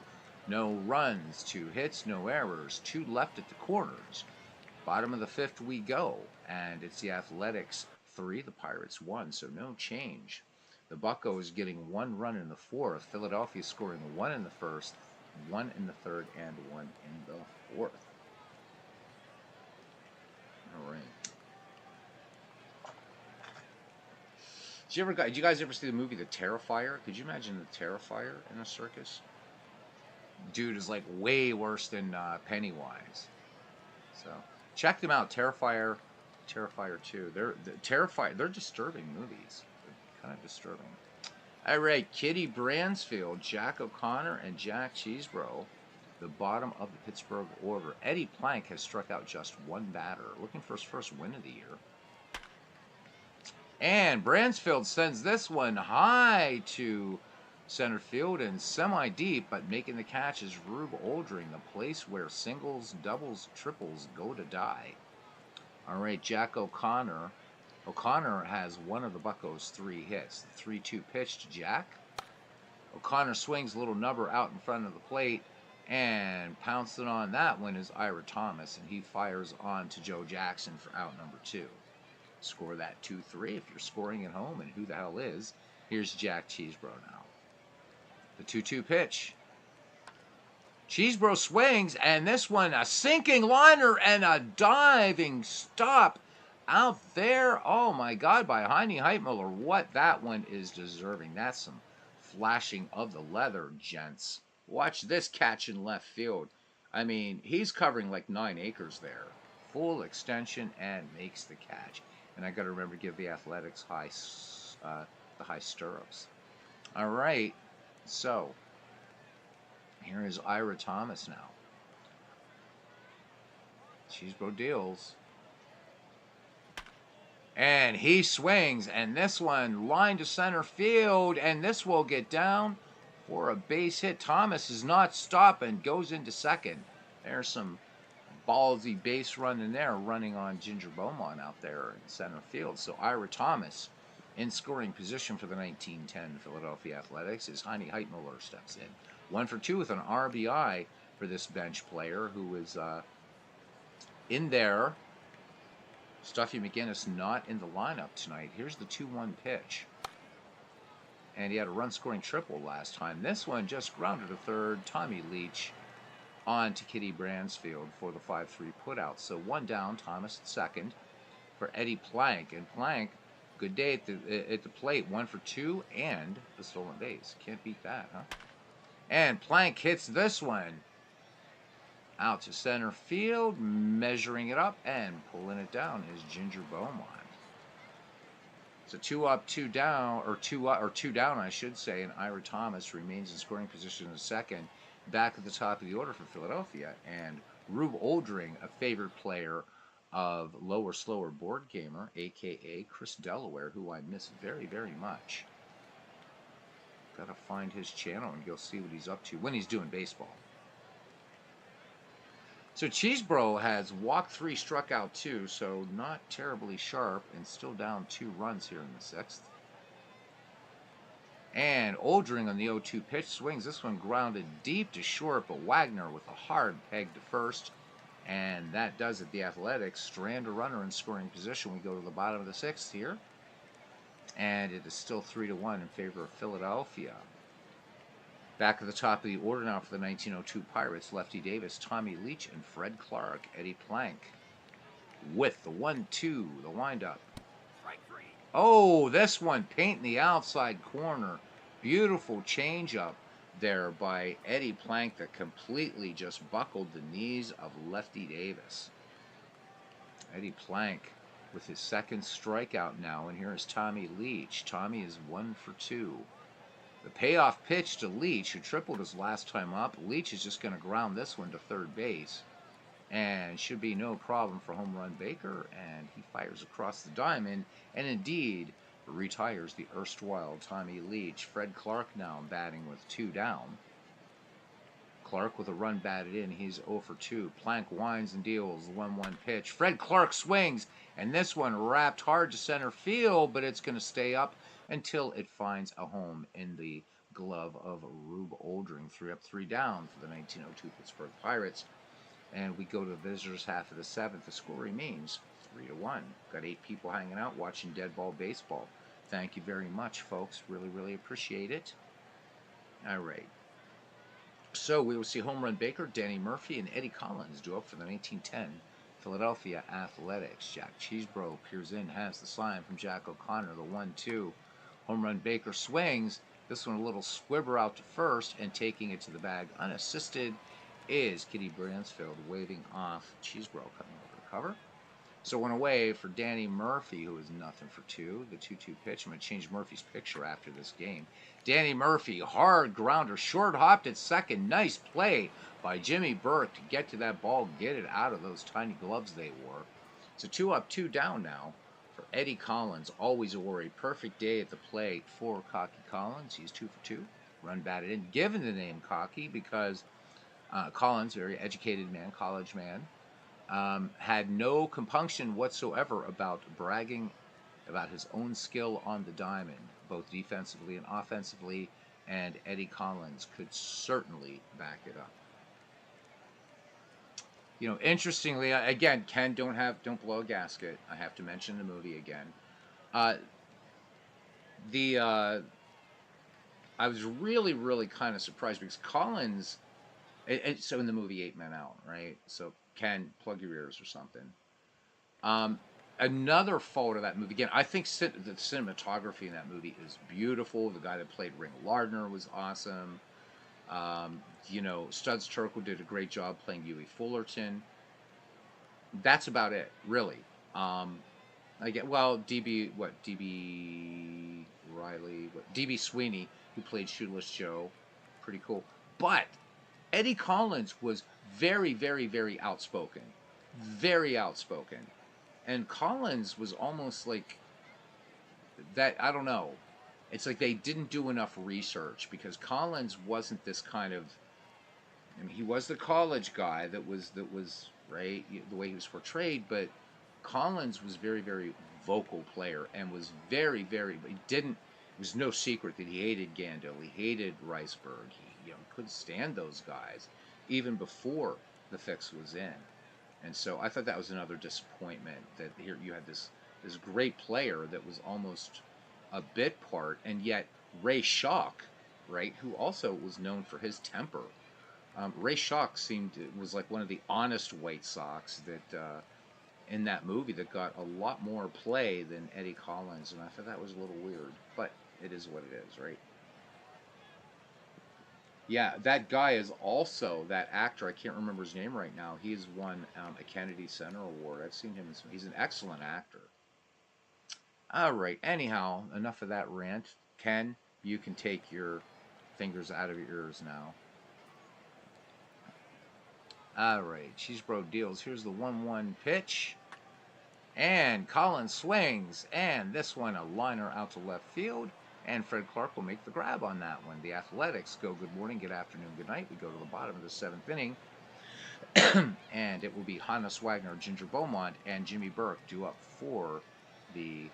No runs, 2 hits, no errors. 2 left at the corners. Bottom of the 5th we go. And it's the Athletics 3, the Pirates 1. So no change. The Buccos getting 1 run in the 4th. Philadelphia scoring 1 in the 1st. 1 in the 3rd, and 1 in the 4th. All right. Did you guys ever see the movie The Terrifier? Could you imagine The Terrifier in a circus? Dude is like way worse than Pennywise. So check them out. Terrifier 2. They're disturbing movies. They're kind of disturbing. All right, Kitty Bransfield, Jack O'Connor, and Jack Cheesebro, the bottom of the Pittsburgh order. Eddie Plank has struck out just 1 batter, looking for his first win of the year. And Bransfield sends this one high to center field and semi-deep, but making the catch is Rube Oldring, the place where singles, doubles, triples go to die. All right, Jack O'Connor. O'Connor has one of the Buccos' 3 hits. The 3-2 pitch to Jack. O'Connor swings a little number out in front of the plate, and pouncing on that one is Ira Thomas, and he fires on to Joe Jackson for out number 2. Score that 2-3 if you're scoring at home, and who the hell is? Here's Jack Cheesebro now. The 2-2 pitch. Cheesebro swings, and this one, a sinking liner and a diving stop out there. Oh my God, by Heine Heitmuller. What that one is deserving. That's some flashing of the leather, gents. Watch this catch in left field. I mean, he's covering like 9 acres there. Full extension and makes the catch. And I got to remember to give the Athletics the high stirrups. All right, so here is Ira Thomas now. Cheesebro deals. And he swings, and this one line to center field, and this will get down for a base hit. Thomas is not stopping, goes into second. There's some ballsy base run in there, running on Ginger Beaumont out there in center field. So Ira Thomas in scoring position for the 1910 Philadelphia Athletics as Heine Heitmuller steps in. 1 for 2 with an RBI for this bench player who is in there. Stuffy McGinnis not in the lineup tonight. Here's the 2-1 pitch. And he had a run-scoring triple last time. This one just grounded to third. Tommy Leach on to Kitty Bransfield for the 5-3 putout. So 1 down, Thomas at second for Eddie Plank. And Plank, good day at the plate. 1 for 2 and the stolen base. Can't beat that, huh? And Plank hits this one out to center field, measuring it up and pulling it down is Ginger Beaumont. So 2 up, 2 down, or 2 down, I should say, and Ira Thomas remains in scoring position in second, back at the top of the order for Philadelphia. And Rube Oldring, a favorite player of Lower Slower Board Gamer, a.k.a. Chris Delaware, who I miss very, very much. Got to find his channel and go see what he's up to when he's doing baseball. So Cheesebro has walked 3, struck out 2, so not terribly sharp, and still down 2 runs here in the 6th. And Oldring on the 0-2 pitch swings. This one grounded deep to short, but Wagner with a hard peg to first. And that does it. The Athletics strand a runner in scoring position. We go to the bottom of the 6th here. And it is still 3-1 in favor of Philadelphia. Back at the top of the order now for the 1902 Pirates, Lefty Davis, Tommy Leach, and Fred Clark. Eddie Plank with the 1-2, the windup. Oh, this one painting the outside corner. Beautiful changeup there by Eddie Plank that completely just buckled the knees of Lefty Davis. Eddie Plank with his 2nd strikeout now, and here is Tommy Leach. Tommy is 1 for 2. The payoff pitch to Leach, who tripled his last time up. Leach is just going to ground this one to third base. And should be no problem for home run Baker. And he fires across the diamond. And indeed, retires the erstwhile Tommy Leach. Fred Clark now batting with 2 down. Clark with a run batted in. He's 0 for 2. Plank winds and deals. The 1-1 pitch. Fred Clark swings. And this one wrapped hard to center field. But it's going to stay up until it finds a home in the glove of Rube Oldring. 3 up, 3 down for the 1902 Pittsburgh Pirates. And we go to the visitors' half of the 7th. The score remains 3-1. Got 8 people hanging out watching dead ball baseball. Thank you very much, folks. Really, really appreciate it. All right. So we will see home run Baker, Danny Murphy, and Eddie Collins do up for the 1910 Philadelphia Athletics. Jack Cheesebro peers in, has the sign from Jack O'Connor, the 1-2. Home run Baker swings. This one a little squibber out to first, and taking it to the bag unassisted is Kitty Bransfield waving off Cheesebro coming over to cover. So one away for Danny Murphy, who is nothing for 2. The 2-2 pitch. I'm going to change Murphy's picture after this game. Danny Murphy, hard grounder, short hopped at second. Nice play by Jimmy Burke to get to that ball, get it out of those tiny gloves they wore. So 2 up, 2 down now for Eddie Collins. Always a worry. Perfect day at the plate for Cocky Collins. He's 2 for 2. run batted in, given the name cocky because Collins, very educated man, college man, had no compunction whatsoever about bragging about his own skill on the diamond, both defensively and offensively, and Eddie Collins could certainly back it up. You know, interestingly, again, Ken, don't blow a gasket. I have to mention the movie again. Uh, the I was really kind of surprised because Collins. So in the movie Eight Men Out, right? So Ken, plug your ears or something. Um, Another fault of that movie, again, I think the cinematography in that movie is beautiful. The guy that played Ring Lardner was awesome. You know, Studs Terkel did a great job playing Huey Fullerton. That's about it, really. I get DB Riley, DB Sweeney, who played Shoeless Joe, pretty cool. But Eddie Collins was very outspoken, very outspoken, and Collins was almost like that. I don't know. It's like they didn't do enough research because Collins wasn't this kind of. I mean, he was the college guy that was right the way he was portrayed, but Collins was very vocal player and was very. He didn't. It was no secret that he hated Gandil. He hated Riceburg. He couldn't stand those guys, even before the fix was in. And so I thought that was another disappointment that here you had this great player that was almost a bit part, and yet Ray Schock, right, who also was known for his temper. Ray Schock was like one of the honest White Sox that in that movie that got a lot more play than Eddie Collins, and I thought that was a little weird, but it is what it is, right? Yeah, that guy is also that actor. I can't remember his name right now. He's won a Kennedy Center Award. I've seen him. He's an excellent actor. All right. Anyhow, enough of that rant. Ken, you can take your fingers out of your ears now. All right. Cheesebro deals. Here's the 1-1 pitch. And Collins swings. And this one, a liner out to left field. And Fred Clark will make the grab on that one. The Athletics go good morning, good afternoon, good night. We go to the bottom of the 7th inning. And it will be Hannes Wagner, Ginger Beaumont, and Jimmy Burke due up for the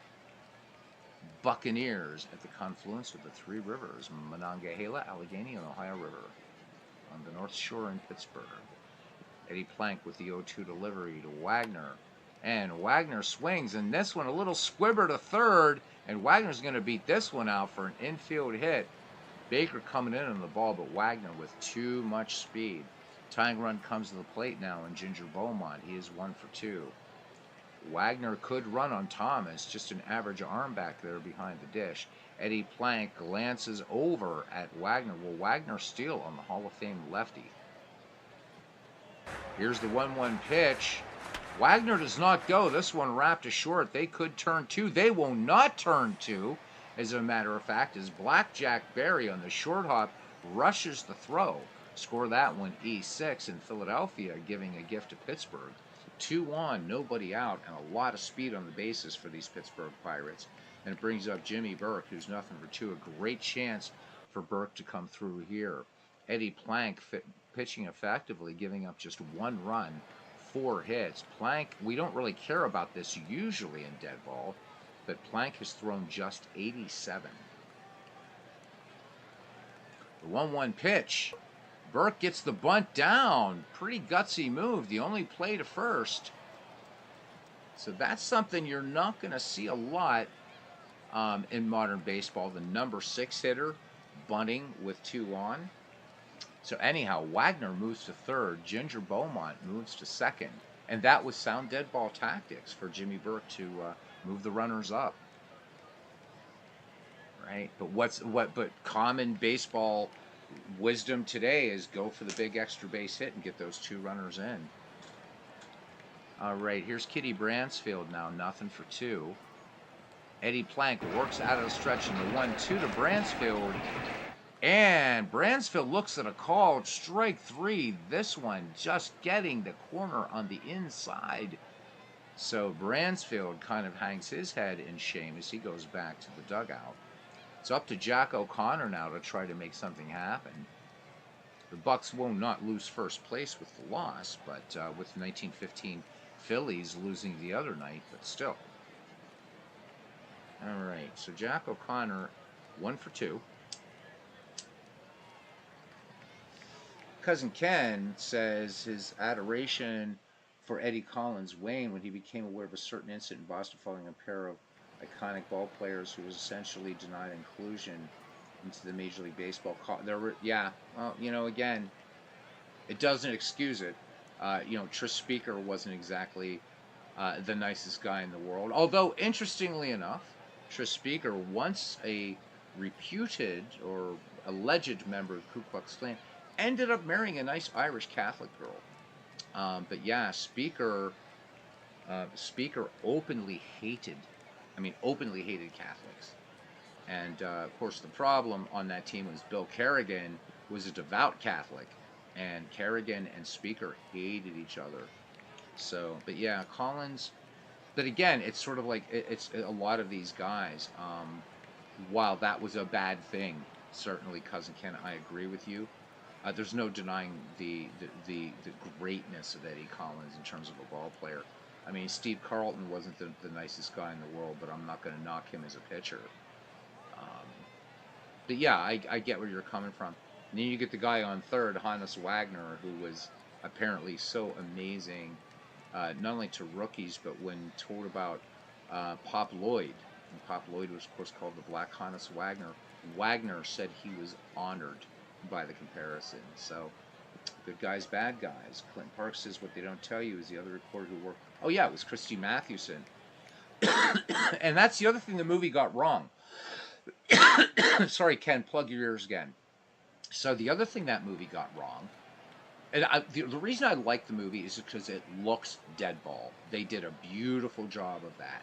Buccaneers at the confluence of the three rivers, Monongahela, Allegheny, and Ohio River, on the North Shore in Pittsburgh. Eddie Plank with the 0-2 delivery to Wagner. And Wagner swings, and this one a little squibber to third, and Wagner's going to beat this one out for an infield hit. Baker coming in on the ball, but Wagner with too much speed. Tying run comes to the plate now, and Ginger Beaumont, he is 1 for 2. Wagner could run on Thomas, just an average arm back there behind the dish. Eddie Plank glances over at Wagner. Will Wagner steal on the Hall of Fame lefty? Here's the 1-1 pitch. Wagner does not go. This one wrapped to short. They could turn 2. They will not turn 2, as a matter of fact, as Blackjack Berry on the short hop rushes the throw. Score that one E6 in Philadelphia, giving a gift to Pittsburgh. 2 on, nobody out, and a lot of speed on the bases for these Pittsburgh Pirates. And it brings up Jimmy Burke, who's nothing for 2. A great chance for Burke to come through here. Eddie Plank pitching effectively, giving up just 1 run, 4 hits. Plank, we don't really care about this usually in dead ball, but Plank has thrown just 87. The 1-1 pitch. Burke gets the bunt down. Pretty gutsy move. The only play to first. So that's something you're not going to see a lot in modern baseball. The number 6 hitter bunting with 2 on. So anyhow, Wagner moves to third. Ginger Beaumont moves to second. And that was sound dead ball tactics for Jimmy Burke to move the runners up. Right? But common baseball wisdom today is go for the big extra base hit and get those 2 runners in. All right, here's Kitty Bransfield now, nothing for 2. Eddie Plank works out of the stretch in the 1-2 to Bransfield. And Bransfield looks at a call, strike 3. This one just getting the corner on the inside. So Bransfield kind of hangs his head in shame as he goes back to the dugout. It's up to Jack O'Connor now to try to make something happen. The Bucks will not lose first place with the loss, but with 1915 Phillies losing the other night, but still. All right, so Jack O'Connor, 1 for 2. Cousin Ken says his adoration for Eddie Collins waned when he became aware of a certain incident in Boston following a pair of iconic ball players who was essentially denied inclusion into the Major League Baseball. Well, again, it doesn't excuse it. Tris Speaker wasn't exactly the nicest guy in the world. Although, interestingly enough, Tris Speaker, once a reputed or alleged member of the Ku Klux Klan, ended up marrying a nice Irish Catholic girl. But yeah, Speaker openly hated Catholics. And of course, the problem on that team was Bill Kerrigan was a devout Catholic, and Kerrigan and Speaker hated each other. So, but yeah, Collins. But again, it's sort of like it's a lot of these guys. While that was a bad thing, certainly, Cousin Ken, I agree with you. There's no denying the greatness of Eddie Collins in terms of a ball player. I mean, Steve Carlton wasn't the nicest guy in the world, but I'm not going to knock him as a pitcher. But yeah, I get where you're coming from. And then you get the guy on third, Hannes Wagner, who was apparently so amazing, not only to rookies, but when told about Pop Lloyd. And Pop Lloyd was, of course, called the Black Hannes Wagner. Wagner said he was honored by the comparison. So, good guys, bad guys. Clinton Park says what they don't tell you is the other reporter who worked. Oh, yeah, it was Christy Mathewson. And that's the other thing the movie got wrong. Sorry, Ken, plug your ears again. So, the other thing that movie got wrong, and the reason I like the movie is because it looks deadball. They did a beautiful job of that.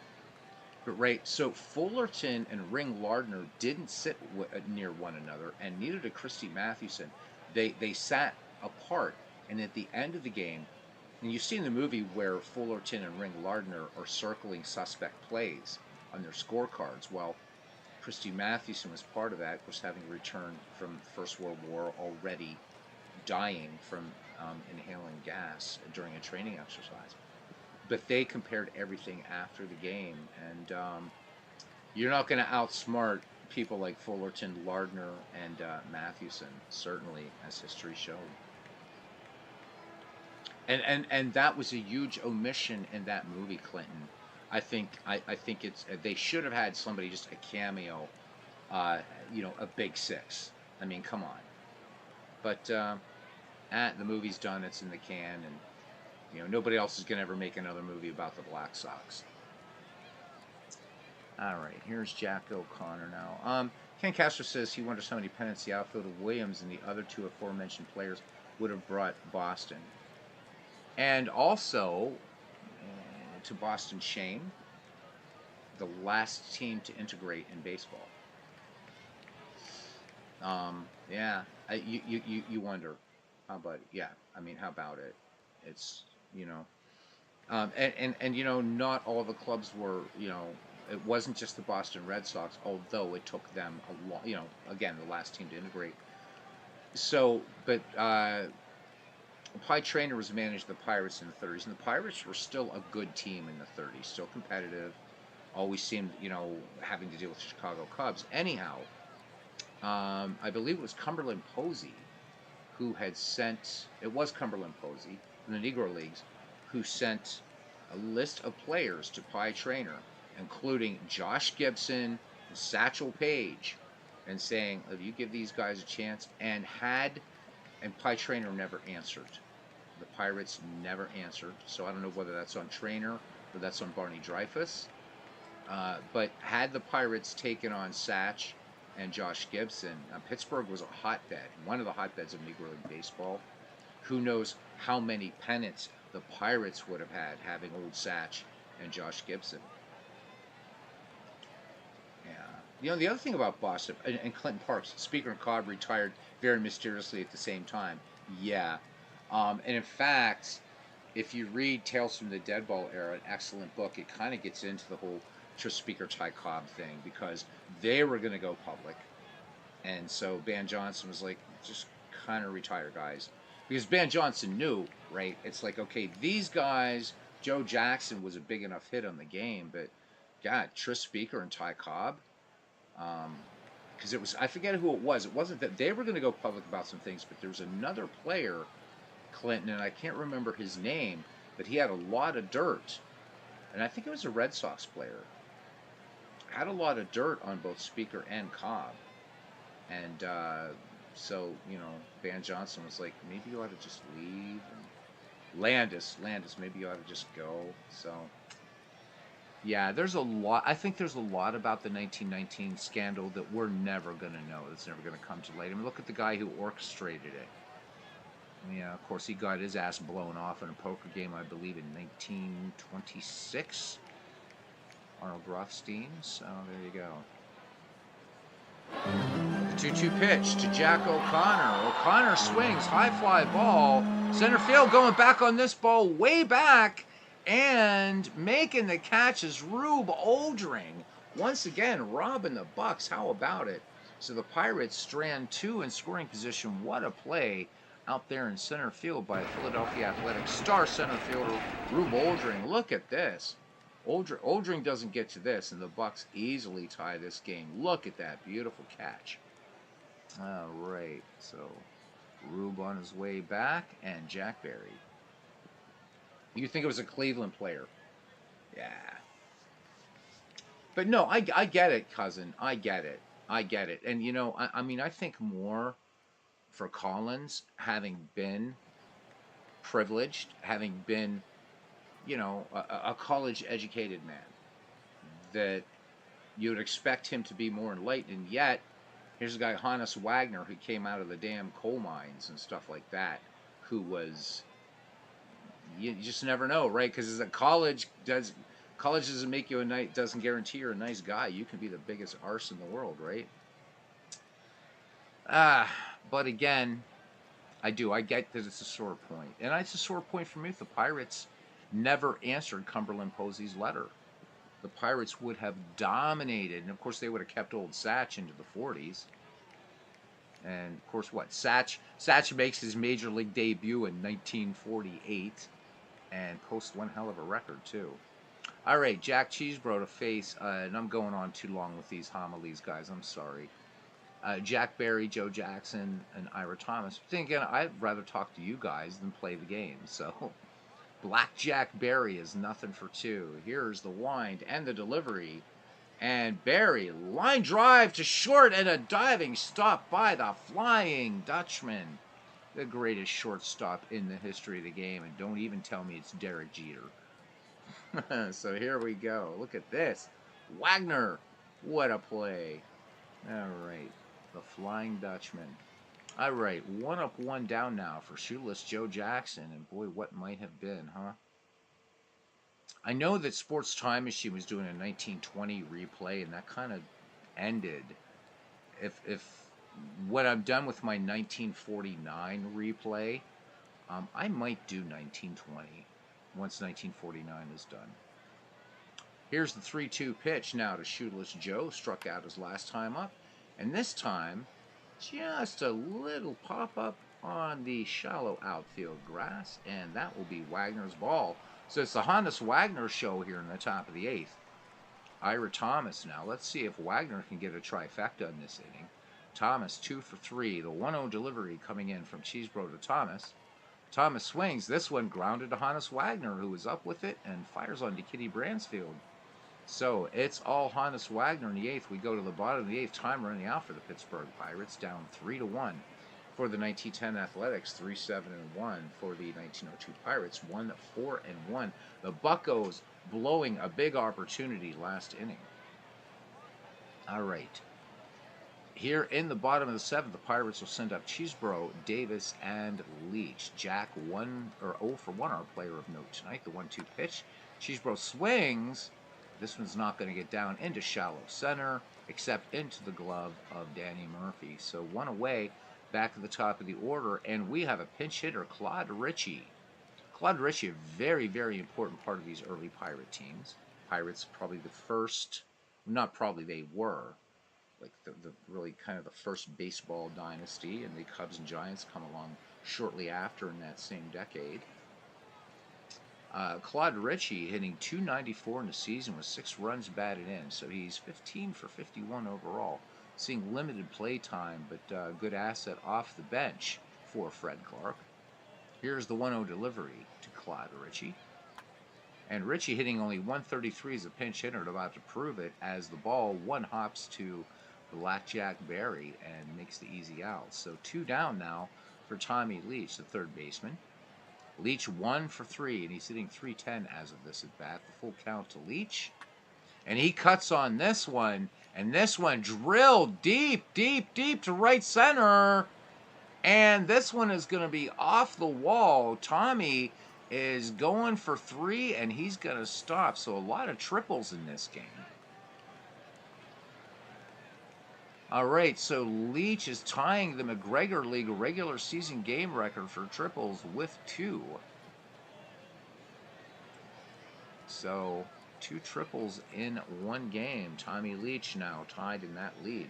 But right, so Fullerton and Ring Lardner didn't sit near one another, and neither did Christy Mathewson. They sat apart, and at the end of the game, and you see in the movie where Fullerton and Ring Lardner are circling suspect plays on their scorecards. Well, Christy Mathewson was part of that, of course, having returned from the First World War, already dying from inhaling gas during a training exercise. But they compared everything after the game, and you're not going to outsmart people like Fullerton, Lardner, and Mathewson, certainly, as history showed. And that was a huge omission in that movie, Clinton. I think it's they should have had somebody, just a cameo, a Big Six. I mean, come on. But the movie's done; it's in the can, and nobody else is going to ever make another movie about the Black Sox. All right, here's Jack O'Connor now. Ken Castro says he wonders how many pennants the outfield of Williams and the other two aforementioned players would have brought Boston. And also, to Boston's shame, the last team to integrate in baseball. Yeah, you wonder, how about, yeah, I mean, how about it? It's, and not all the clubs were, it wasn't just the Boston Red Sox, although it took them a long, again, the last team to integrate. So, but Pie Traynor was managed the Pirates in the 30s, and the Pirates were still a good team in the 30s, still competitive, always seemed, having to deal with the Chicago Cubs. Anyhow, I believe it was Cumberland Posey who had sent, it was Cumberland Posey in the Negro Leagues, who sent a list of players to Pie Traynor, including Josh Gibson and Satchel Paige, and saying, if you give these guys a chance, and Pie Traynor never answered. The Pirates never answered, so I don't know whether that's on Traynor or that's on Barney Dreyfuss. But had the Pirates taken on Satch and Josh Gibson, Pittsburgh was a hotbed, one of the hotbeds of Negro League Baseball. Who knows how many pennants the Pirates would have had having old Satch and Josh Gibson. Yeah. The other thing about Boston, and Clinton Parks, Speaker and Cobb retired very mysteriously at the same time. Yeah. And in fact, if you read Tales from the Deadball Era, an excellent book, it kind of gets into the whole Speaker Ty Cobb thing because they were going to go public. And so Ban Johnson was like, just kind of retire, guys. Because Ban Johnson knew, right? It's like, okay, these guys, Joe Jackson was a big enough hit on the game, but God, Tris Speaker and Ty Cobb, because it was, I forget who it was. It wasn't that they were going to go public about some things, but there was another player, Clinton, and I can't remember his name, but he had a lot of dirt. And I think it was a Red Sox player. Had a lot of dirt on both Speaker and Cobb. And so, Van Johnson was like, maybe you ought to just leave. And Landis, maybe you ought to just go. So, yeah, there's a lot. I think there's a lot about the 1919 scandal that we're never going to know. It's never going to come to light. I mean, look at the guy who orchestrated it. Yeah, of course, he got his ass blown off in a poker game, I believe, in 1926. Arnold Rothstein. So, there you go. The 2-2 pitch to Jack O'Connor. O'Connor swings, high fly ball. Center field going back on this ball, way back. And making the catch is Rube Oldring. Once again, robbing the Bucks. How about it? So the Pirates strand 2 in scoring position. What a play out there in center field by Philadelphia Athletics star center fielder Rube Oldring. Look at this. Oldring doesn't get to this, and the Bucks easily tie this game. Look at that beautiful catch. All right, so Rube on his way back, and Jack Berry. You think it was a Cleveland player? Yeah. But no, I get it, cousin. I get it. And I mean, I think more for Collins, having been privileged, having been a college-educated man, that you would expect him to be more enlightened. And yet, here's a guy, Hannes Wagner, who came out of the damn coal mines and stuff like that, who was, you just never know, right? Because college doesn't make you doesn't guarantee you're a nice guy. You can be the biggest arse in the world, right? But again, I get that it's a sore point. And it's a sore point for me if the Pirates never answered Cumberland Posey's letter. The Pirates would have dominated, and of course they would have kept old Satch into the 40s. And of course, Satch makes his major league debut in 1948, and posts one hell of a record too. All right, Jack Cheesebro to face, and I'm going on too long with these homilies, guys. I'm sorry. Jack Berry, Joe Jackson, and Ira Thomas. But then again, I'd rather talk to you guys than play the game. So, Blackjack Berry is nothing for 2. Here's the wind and the delivery. And Berry, line drive to short and a diving stop by the Flying Dutchman. The greatest shortstop in the history of the game. And don't even tell me it's Derek Jeter. So here we go. Look at this. Wagner. What a play. All right. The Flying Dutchman. All right. 1 up, 1 down now for shoeless Joe Jackson. And boy, what might have been, huh? I know that Sports Time Machine was doing a 1920 replay, and that kind of ended. If when I'm done with my 1949 replay, I might do 1920 once 1949 is done. Here's the 3-2 pitch now to shoeless Joe. Struck out his last time up. And this time, just a little pop-up on the shallow outfield grass. And that will be Wagner's ball. So it's the Hannes Wagner show here in the top of the 8th. Ira Thomas now. Let's see if Wagner can get a trifecta in this inning. Thomas 2 for 3. The 1-0 delivery coming in from Cheesebro to Thomas. Thomas swings. This one grounded to Hannes Wagner, who was up with it and fires on to Kitty Bransfield. So it's all Hannes Wagner in the 8th. We go to the bottom of the 8th, time running out for the Pittsburgh Pirates, down 3-1 for the 1910 Athletics, 3-7-1 for the 1902 Pirates, 1-4-1. The Buccos blowing a big opportunity last inning. All right. Here in the bottom of the 7th, the Pirates will send up Cheesebro, Davis, and Leach. Jack 0 for 1, our player of note tonight. The 1-2 pitch. Cheesebro swings. This one's not going to get down into shallow center, except into the glove of Danny Murphy. So 1 away, back at the top of the order, and we have a pinch hitter, Claude Ritchie. Claude Ritchie, a very, very important part of these early Pirate teams. Pirates probably the first, not probably, they were like the really kind of the first baseball dynasty, and the Cubs and Giants come along shortly after in that same decade. Claude Ritchie hitting .294 in the season with 6 runs batted in, so he's 15 for 51 overall. Seeing limited play time, but good asset off the bench for Fred Clark. Here's the 1-0 delivery to Claude Ritchie. And Ritchie hitting only .133 as a pinch hitter, about to prove it, as the ball one hops to Blackjack Berry and makes the easy out. So 2 down now for Tommy Leach, the third baseman. Leach 1 for 3, and he's hitting .310 as of this at bat. The full count to Leach. And he cuts on this one, and this one drilled deep, deep, deep to right center. And this one is going to be off the wall. Tommy is going for 3, and he's going to stop. So a lot of triples in this game. All right, so Leach is tying the McGregor League regular season game record for triples with 2. So 2 triples in one game. Tommy Leach now tied in that lead.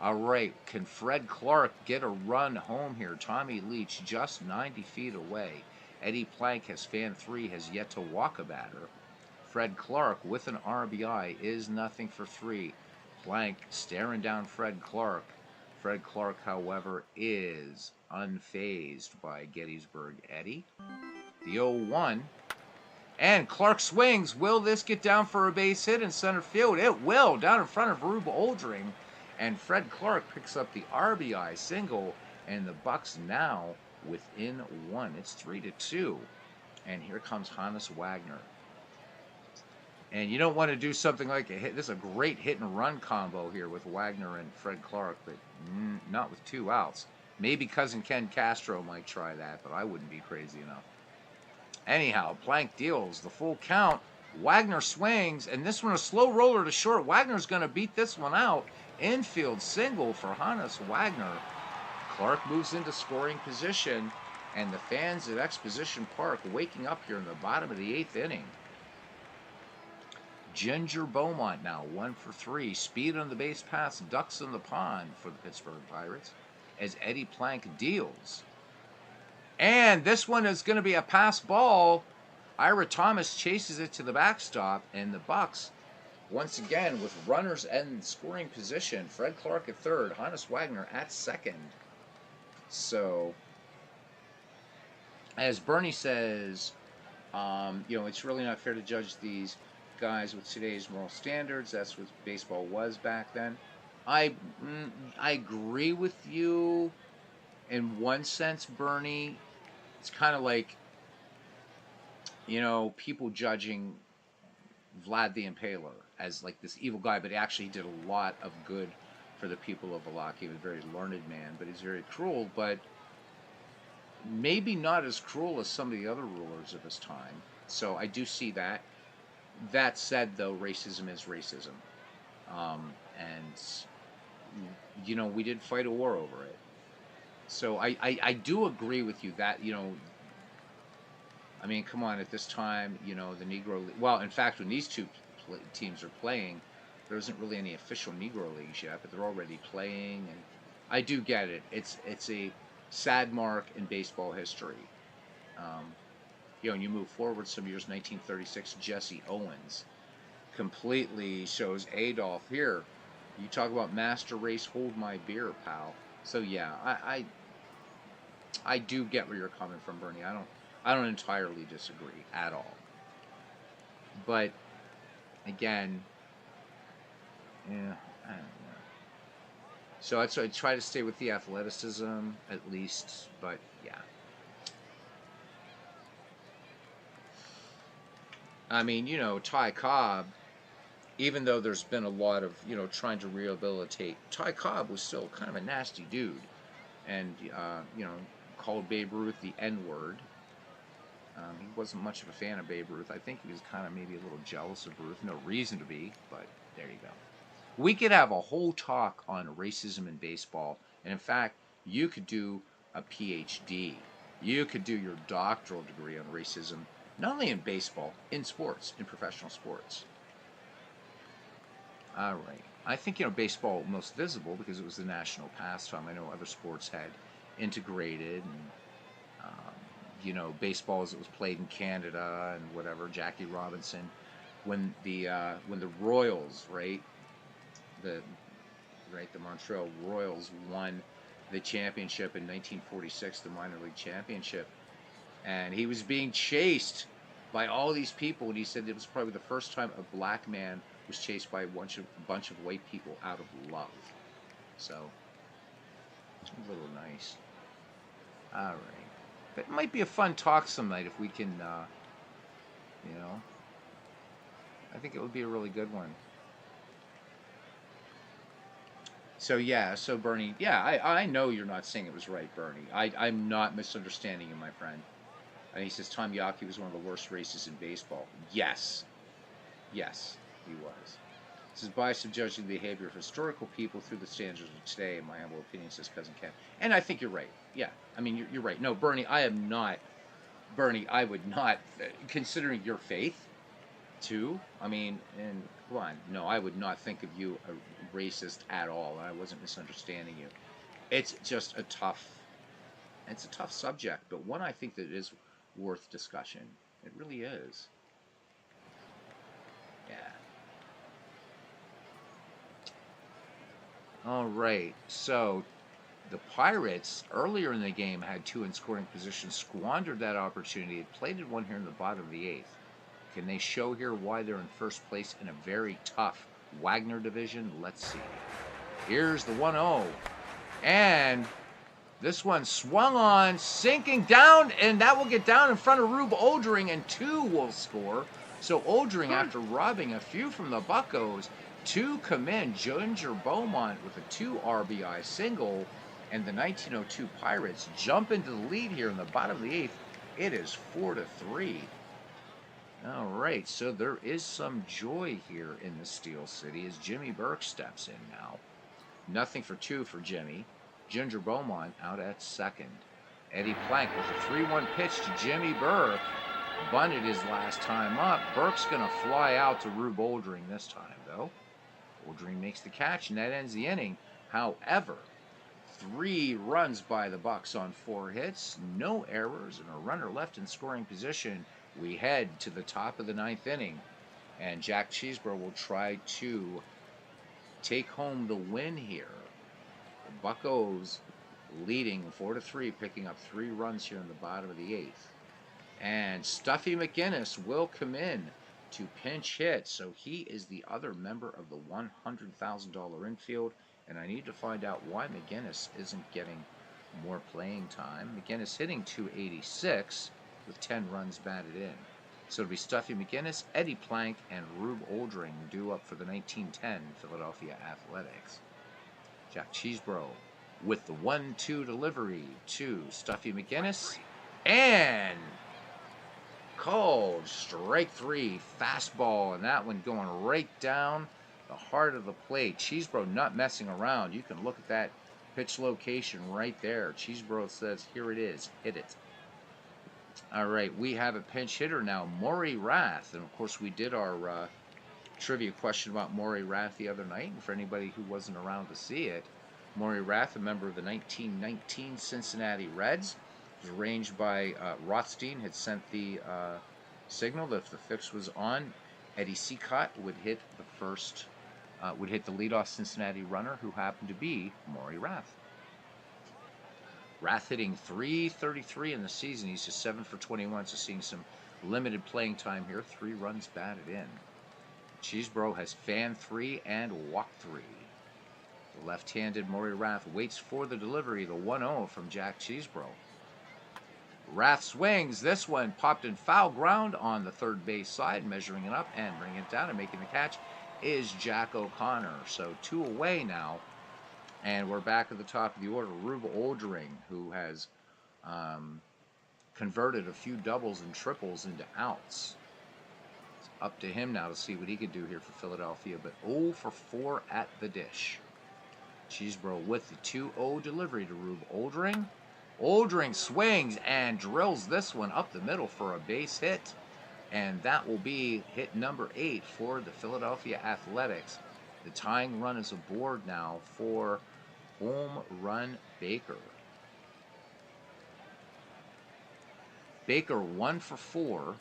All right, can Fred Clark get a run home here? Tommy Leach just 90 feet away. Eddie Plank has fan 3, has yet to walk a batter. Fred Clark with an RBI is nothing for 3. Plank staring down Fred Clark. Fred Clark, however, is unfazed by Gettysburg Eddie. The 0-1. And Clark swings. Will this get down for a base hit in center field? It will, down in front of Rube Oldring. And Fred Clark picks up the RBI single, and the Bucks now within 1. It's 3-2. And here comes Hannes Wagner. And you don't want to do something like a hit. This is a great hit and run combo here with Wagner and Fred Clark, but not with 2 outs. Maybe cousin Ken Castro might try that, but I wouldn't be crazy enough. Anyhow, Plank deals the full count. Wagner swings, and this one a slow roller to short. Wagner's going to beat this one out. Infield single for Hannes Wagner. Clark moves into scoring position, and the fans at Exposition Park waking up here in the bottom of the 8th inning. Ginger Beaumont now 1 for 3. Speed on the base pass, ducks in the pond for the Pittsburgh Pirates as Eddie Plank deals. And this one is going to be a pass ball. Ira Thomas chases it to the backstop, and the Bucks, once again, with runners in scoring position. Fred Clark at third, Hannes Wagner at second. So, as Bernie says, it's really not fair to judge these guys with today's moral standards. That's what baseball was back then. I agree with you in one sense, Bernie. It's kind of like, people judging Vlad the Impaler as like this evil guy, but he actually did a lot of good for the people of Valaki. He was a very learned man, but he's very cruel, but maybe not as cruel as some of the other rulers of his time. So I do see that. That said, though, racism is racism. And we did fight a war over it. So I do agree with you that, I mean, come on, at this time, the Negro League, well, in fact, when these two teams are playing, there isn't really any official Negro Leagues yet, but they're already playing, and I do get it. It's a sad mark in baseball history. And you move forward some years, 1936, Jesse Owens completely shows Adolf here. You talk about master race, hold my beer, pal. So yeah, I do get where you're coming from, Bernie. I don't entirely disagree at all. But again, I don't know. So I try to stay with the athleticism at least, but yeah. I mean, Ty Cobb, even though there's been a lot of, trying to rehabilitate, Ty Cobb was still kind of a nasty dude. And, called Babe Ruth the N-word. He wasn't much of a fan of Babe Ruth. I think he was kind of maybe a little jealous of Ruth. No reason to be, but there you go. We could have a whole talk on racism in baseball. And in fact, you could do a PhD. You could do your doctoral degree on racism, not only in baseball, in sports, in professional sports. All right. I think, baseball most visible because it was the national pastime. I know other sports had integrated, and baseball as it was played in Canada and whatever. Jackie Robinson, when the Royals, the the Montreal Royals won the championship in 1946, the minor league championship, and he was being chased by all these people, and he said it was probably the first time a black man was chased by a bunch of white people out of love. So, a little nice. All right. It might be a fun talk some night if we can, you know, I think it would be a really good one. So yeah, so Bernie, yeah, I know you're not saying it was right, Bernie. I'm not misunderstanding you, my friend. And he says Tom Yawkey was one of the worst races in baseball. Yes, yes, he was. This is biased of judging the behavior of historical people through the standards of today, in my humble opinion, says Cousin Ken. And I think you're right. Yeah, I mean, you're right. No, Bernie, I am not. Bernie, I would not, considering your faith, too. I mean, and come on, no, I would not think of you a racist at all. I wasn't misunderstanding you. It's just it's a tough subject, but one I think that is worth discussion. It really is. Yeah. All right. So the Pirates earlier in the game had two in scoring position, squandered that opportunity. Had plated one here in the bottom of the eighth. Can they show here why they're in first place in a very tough Wagner division? Let's see. Here's the 1-0. And this one swung on, sinking down, and that will get down in front of Rube Oldring, and two will score. So Oldring, after robbing a few from the Buccos, two come in. Ginger Beaumont with a 2 RBI single, and the 1902 Pirates jump into the lead here in the bottom of the eighth. It is 4-3. All right, so there is some joy here in the Steel City as Jimmy Burke steps in now. Nothing for two for Jimmy. Ginger Beaumont out at second. Eddie Plank with a 3-1 pitch to Jimmy Burke. Bunted his last time up. Burke's going to fly out to Rube Oldring this time, though. Oldring makes the catch, and that ends the inning. However, 3 runs by the Bucks on 4 hits, no errors, and a runner left in scoring position. We head to the top of the 9th inning, and Jack Cheeseborough will try to take home the win here. The Buccos leading 4-3, picking up 3 runs here in the bottom of the 8th. And Stuffy McGinnis will come in to pinch hit, so he is the other member of the $100,000 infield, and I need to find out why McGinnis isn't getting more playing time. McGinnis hitting .286 with 10 runs batted in. So it'll be Stuffy McGinnis, Eddie Plank, and Rube Oldring due up for the 1910 Philadelphia Athletics. Jack Cheeseborough with the 1-2 delivery to Stuffy McGinnis, and called strike 3, fastball, and that one going right down the heart of the plate. Cheeseborough not messing around. You can look at that pitch location right there. Cheeseborough says, here it is, hit it. All right, we have a pinch hitter now, Maury Rath. And of course, we did our trivia question about Maury Rath the other night. And for anybody who wasn't around to see it, Maury Rath, a member of the 1919 Cincinnati Reds, was arranged by Rothstein, had sent the signal that if the fix was on, Eddie Seacott would hit the leadoff Cincinnati runner, who happened to be Maury Rath. Rath hitting .333 in the season. He's just 7 for 21, so seeing some limited playing time here. 3 runs batted in. Cheeseborough has fanned 3 and walked 3. The left-handed Maury Rath waits for the delivery, the 1-0 from Jack Cheeseborough. Rath swings. This one popped in foul ground on the third base side, measuring it up and bringing it down and making the catch is Jack O'Connor. So 2 away now. And we're back at the top of the order. Rube Oldring, who has converted a few doubles and triples into outs. It's up to him now to see what he could do here for Philadelphia, but 0 for 4 at the dish. Cheeseborough with the 2-0 delivery to Rube Oldring. Oldring swings and drills this one up the middle for a base hit. And that will be hit number 8 for the Philadelphia Athletics. The tying run is aboard now for Home Run Baker. Baker 1 for 4.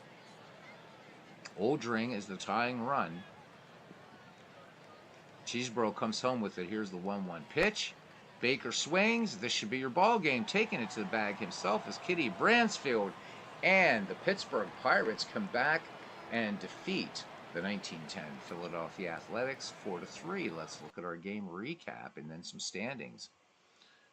Oldring is the tying run. Cheeseboro comes home with it. Here's the 1-1 pitch. Baker swings. This should be your ball game. Taking it to the bag himself is Kitty Bransfield. And the Pittsburgh Pirates come back and defeat the 1910 Philadelphia Athletics 4-3. Let's look at our game recap and then some standings.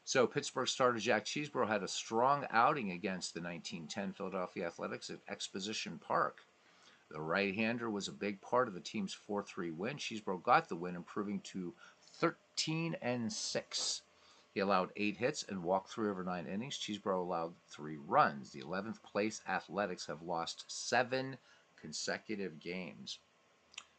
So Pittsburgh starter Jack Cheeseboro had a strong outing against the 1910 Philadelphia Athletics at Exposition Park. The right-hander was a big part of the team's 4-3 win. Cheeseboro got the win, improving to 13-6. He allowed 8 hits and walked 3 over 9 innings. Cheeseboro allowed 3 runs. The 11th place Athletics have lost 7 consecutive games.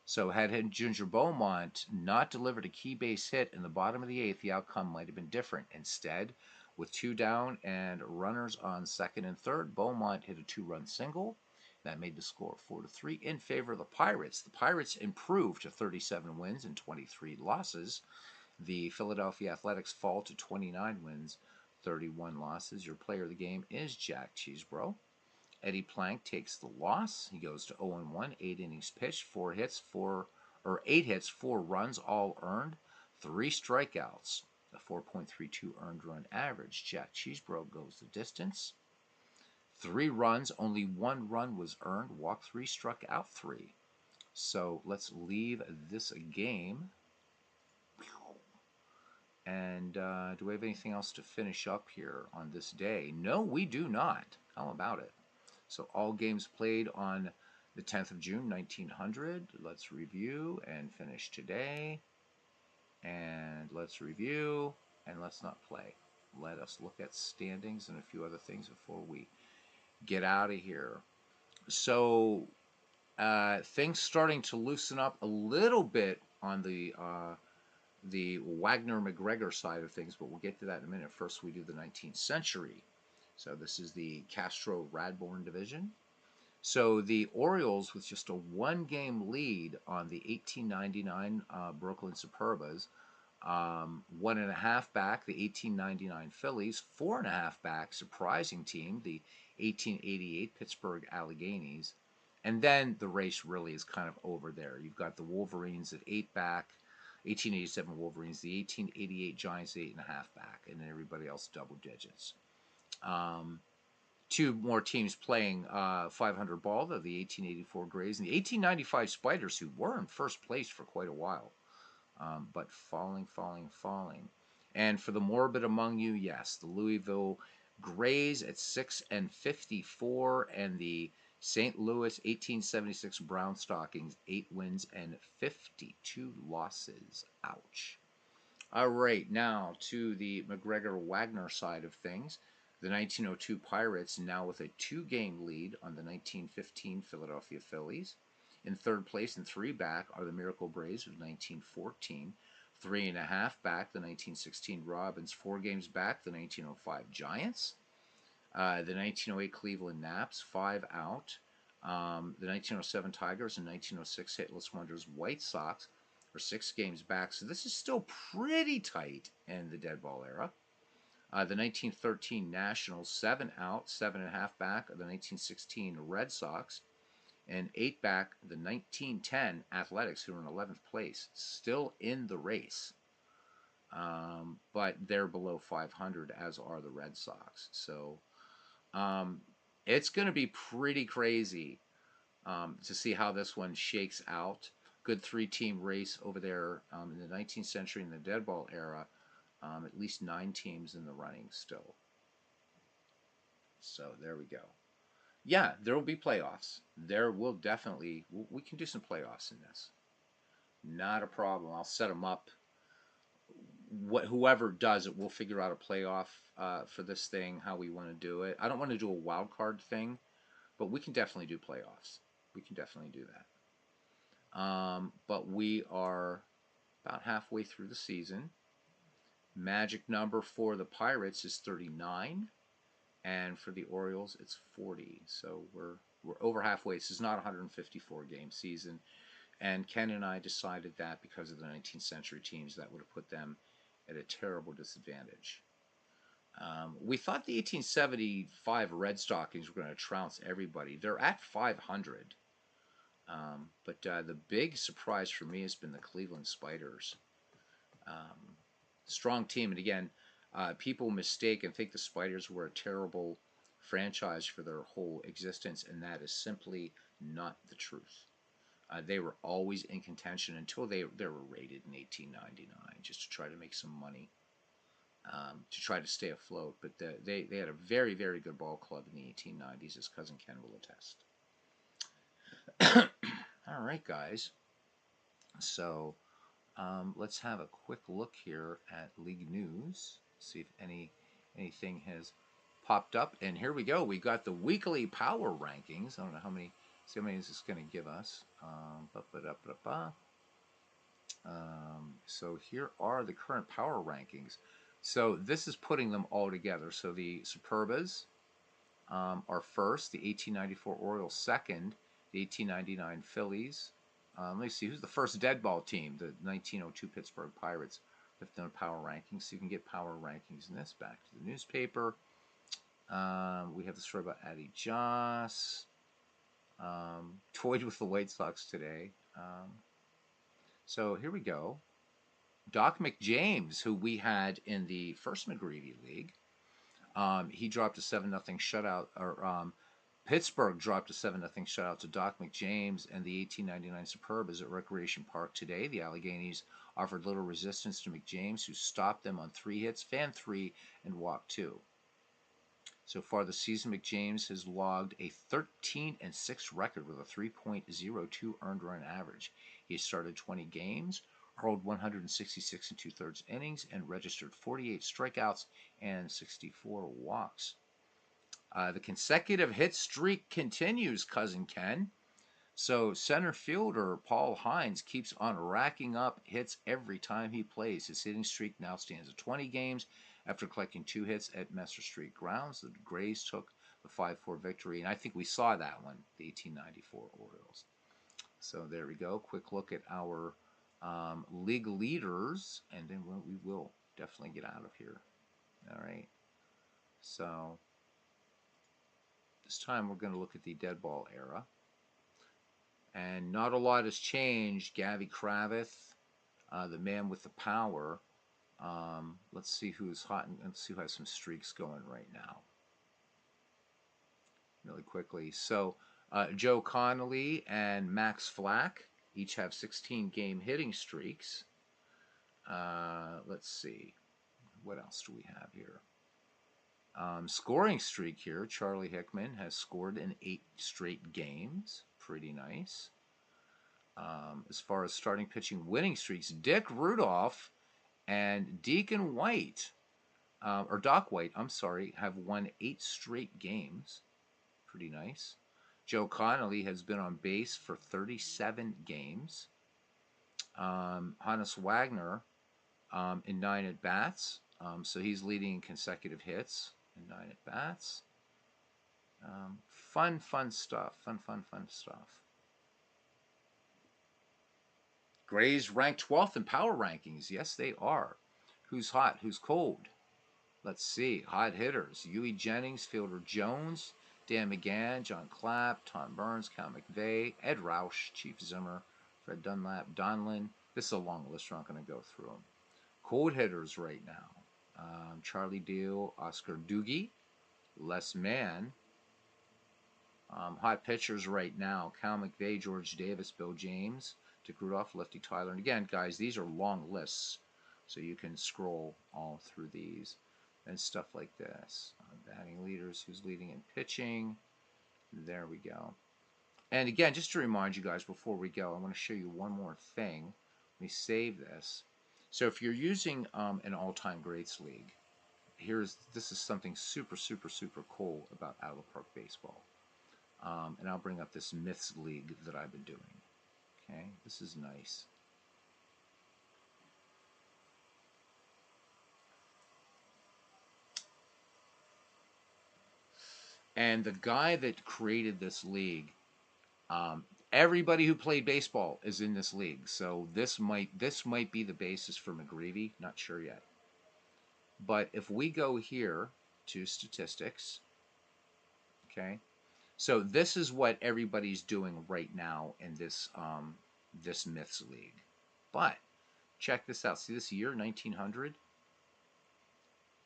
So had Ginger Beaumont not delivered a key base hit in the bottom of the 8th, the outcome might have been different. Instead, with 2 down and runners on second and third, Beaumont hit a 2-run single. That made the score 4-3 in favor of the Pirates. The Pirates improved to 37 wins and 23 losses. The Philadelphia Athletics fall to 29 wins, 31 losses. Your player of the game is Jack Cheeseboro. Eddie Plank takes the loss. He goes to 0-1, 8 innings pitched, 8 hits, 4 runs, all earned, 3 strikeouts, a 4.32 earned run average. Jack Cheeseboro goes the distance. 3 runs, only 1 run was earned, walked 3, struck out 3. So let's leave this game. And do we have anything else to finish up here on this day? No, we do not. How about it? So all games played on the 10th of June, 1900. Let's review and finish today. And let's review and let's not play. Let us look at standings and a few other things before we get out of here. So things starting to loosen up a little bit on the Wagner-McGregor side of things, but we'll get to that in a minute. First, we do the 19th century. So this is the Castro-Radbourne division. So the Orioles, with just a 1-game lead on the 1899 Brooklyn Superbas, 1.5 back the 1899 Phillies, 4.5 back surprising team, the 1888 Pittsburgh Alleghenies, and then the race really is kind of over there. You've got the Wolverines at 8 back, 1887 Wolverines, the 1888 Giants 8.5 back, and then everybody else double digits. 2 more teams playing 500 ball, the 1884 Grays and the 1895 Spiders, who were in first place for quite a while. But falling. And for the morbid among you, yes, the Louisville Grays at 6-54, and the St. Louis 1876 Brown Stockings 8 wins and 52 losses. Ouch. All right, now to the McGregor-Wagner side of things. The 1902 Pirates now with a 2-game lead on the 1915 Philadelphia Phillies. In third place and 3 back are the Miracle Braves of 1914. 3.5 back the 1916 Robins. 4 games back the 1905 Giants. The 1908 Cleveland Naps, 5 out. The 1907 Tigers and 1906 Hitless Wonders White Sox are 6 games back. So this is still pretty tight in the dead ball era. The 1913 Nationals, 7 out, 7.5 back of the 1916 Red Sox, and 8 back the 1910 Athletics, who are in 11th place, still in the race. But they're below 500, as are the Red Sox. So it's going to be pretty crazy to see how this one shakes out. Good 3-team race over there in the 19th century in the dead ball era. At least 9 teams in the running still. So there we go. Yeah, there will be playoffs. There will definitely, we can do some playoffs in this. Not a problem. I'll set them up. Whoever does it, we'll figure out a playoff for this thing, how we want to do it. I don't want to do a wild card thing, but we can definitely do playoffs. We can definitely do that. But we are about halfway through the season. Magic number for the Pirates is 39, and for the Orioles it's 40. So we're over halfway. This is not a 154 game season, And Ken and I decided that because of the 19th century teams, that would have put them at a terrible disadvantage. We thought the 1875 Red Stockings were going to trounce everybody. They're at 500. But the big surprise for me has been the Cleveland Spiders. Strong team. And again, people mistake and think the Spiders were a terrible franchise for their whole existence, and that is simply not the truth. They were always in contention until they were raided in 1899 just to try to make some money, to try to stay afloat. But they had a very, very good ball club in the 1890s, as Cousin Ken will attest. All right, guys. So let's have a quick look here at league news, see if anything has popped up. And here we go. We got the weekly power rankings. I don't know how many. See how many is this going to give us? So here are the current power rankings. So this is putting them all together. So the Superbas are first, the 1894 Orioles second, the 1899 Phillies. Let me see, who's the first dead ball team? The 1902 Pittsburgh Pirates. Left on power rankings, so you can get power rankings in this. Back to the newspaper. We have the story about Addie Joss. Toyed with the White Sox today. So here we go. Doc McJames, who we had in the first McGreevy League, he dropped a 7-0 shutout, or Pittsburgh dropped a 7-0 shutout to Doc McJames and the 1899 Superbas at Recreation Park today. The Alleghenies offered little resistance to McJames, who stopped them on 3 hits, fanned 3, and walked 2. So far this season, McJames has logged a 13-6 record with a 3.02 earned run average. He has started 20 games, hurled 166 2/3 innings, and registered 48 strikeouts and 64 walks. The consecutive hit streak continues, Cousin Ken. So center fielder Paul Hines keeps on racking up hits every time he plays. His hitting streak now stands at 20 games after collecting 2 hits at Messer Street grounds. The Grays took the 5-4 victory, and I think we saw that one, the 1894 Orioles. So there we go. Quick look at our league leaders, and then we will definitely get out of here. All right. So this time we're going to look at the dead ball era. And not a lot has changed. Gavy Kravitz, the man with the power. Let's see who's hot, and let's see who has some streaks going right now. Really quickly. So Joe Connolly and Max Flack each have 16-game hitting streaks. Let's see. What else do we have here? Scoring streak here. Charlie Hickman has scored in 8 straight games. Pretty nice. As far as starting pitching winning streaks, Dick Rudolph and Deacon White, or Doc White, I'm sorry, have won 8 straight games. Pretty nice. Joe Connolly has been on base for 37 games. Hannes Wagner in 9 at-bats. So he's leading in consecutive hits in 9 at-bats. Fun stuff. Fun stuff. Grays ranked 12th in power rankings. Yes, they are. Who's hot? Who's cold? Let's see. Hot hitters. Huey Jennings, Fielder Jones, Dan McGann, John Clapp, Tom Burns, Cal McVeigh, Ed Roush, Chief Zimmer, Fred Dunlap, Donlin. This is a long list. We're not going to go through them. Cold hitters right now. Charlie Deal, Oscar Doogie, Les Mann. Hot pitchers right now. Cal McVeigh, George Davis, Bill James, Dick Rudolph, Lefty Tyler. And again, guys, these are long lists, so you can scroll all through these and stuff like this. Batting leaders, who's leading in pitching. There we go. And again, just to remind you guys before we go, I want to show you one more thing. Let me save this. So if you're using an all-time greats league, this is something super cool about Out of the Park Baseball. And I'll bring up this Myths League that I've been doing. Okay, this is nice. And the guy that created this league, Everybody who played baseball is in this league, so this might be the basis for McGreevy. Not sure yet. But if we go here to statistics, okay, so this is what everybody's doing right now in this Myths League. But check this out. See this year, 1900?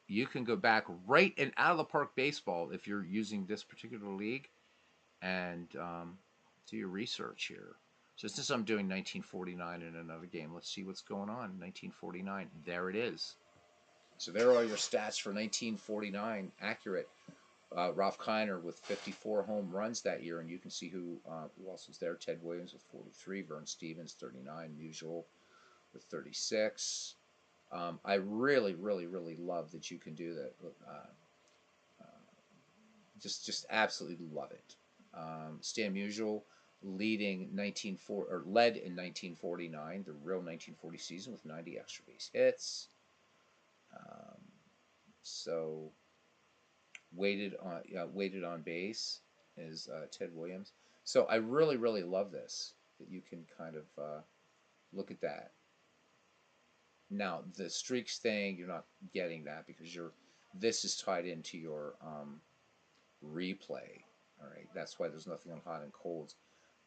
You can go back right in out of the park baseball if you're using this particular league and do your research here. So since I'm doing 1949 in another game, let's see what's going on. 1949, there it is. So there are your stats for 1949, accurate. Ralph Kiner with 54 home runs that year, and you can see who else was there. Ted Williams with 43, Vern Stevens 39, Musial with 36. I really, really, really love that you can do that. Just absolutely love it. Stan Musial leading led in 1949, the real 1940 season with 90 extra base hits. So weighted on base is Ted Williams. So I really, really love this, that you can kind of look at that. Now the streaks thing, you're not getting that because this is tied into your replay. All right, that's why there's nothing on hot and colds.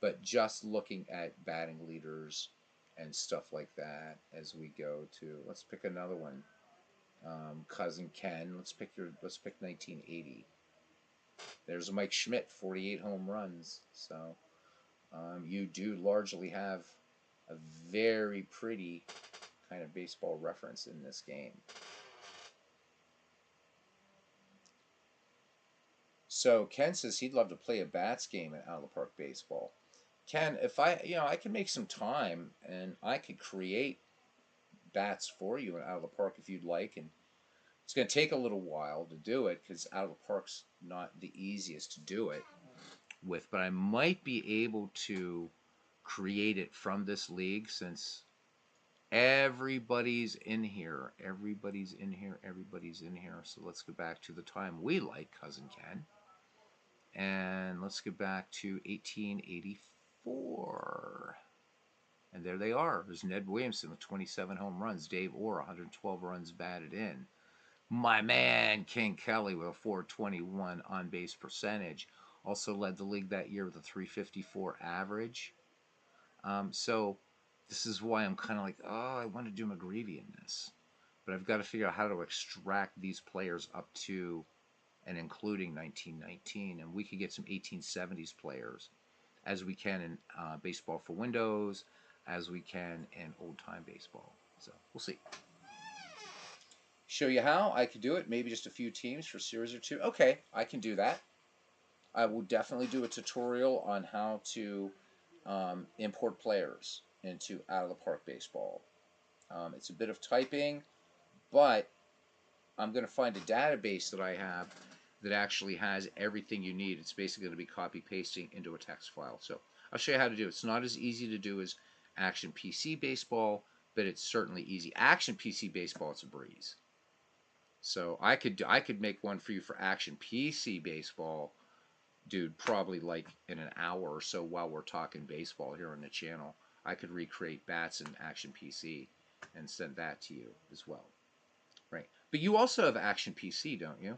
But just looking at batting leaders and stuff like that as we go to, let's pick another one. Cousin Ken. Let's pick 1980. There's Mike Schmidt, 48 home runs. So you do largely have a very pretty kind of baseball reference in this game. So Ken says he'd love to play a bats game at Out of the Park Baseball. Ken, if I can make some time and I could create bats for you in Out of the Park if you'd like, and it's going to take a little while to do it because Out of the Park's not the easiest to do it with, but I might be able to create it from this league since everybody's in here. Everybody's in here. So let's go back to the time we like, Cousin Ken. And let's go back to 1884. And there they are. There's Ned Williamson with 27 home runs. Dave Orr, 112 runs batted in. My man, King Kelly, with a 421 on-base percentage. Also led the league that year with a 354 average. So this is why I'm kind of like, I want to do McGreevy in this. But I've got to figure out how to extract these players up to and including 1919. And we could get some 1870s players as we can in Baseball for Windows, as we can in old-time baseball. So we'll see. Show you how I could do it. Maybe just a few teams for series or two. Okay, I can do that. I will definitely do a tutorial on how to import players into Out of the Park Baseball. It's a bit of typing, but I'm going to find a database that I have that actually has everything you need. It's basically going to be copy-pasting into a text file. So I'll show you how to do it. It's not as easy to do as Action PC Baseball, but it's certainly easy. Action PC Baseball, it's a breeze. So I could make one for you for Action PC Baseball, dude, probably like in an hour or so while we're talking baseball here on the channel. I could recreate bats in Action PC and send that to you as well. Right. But you also have Action PC, don't you?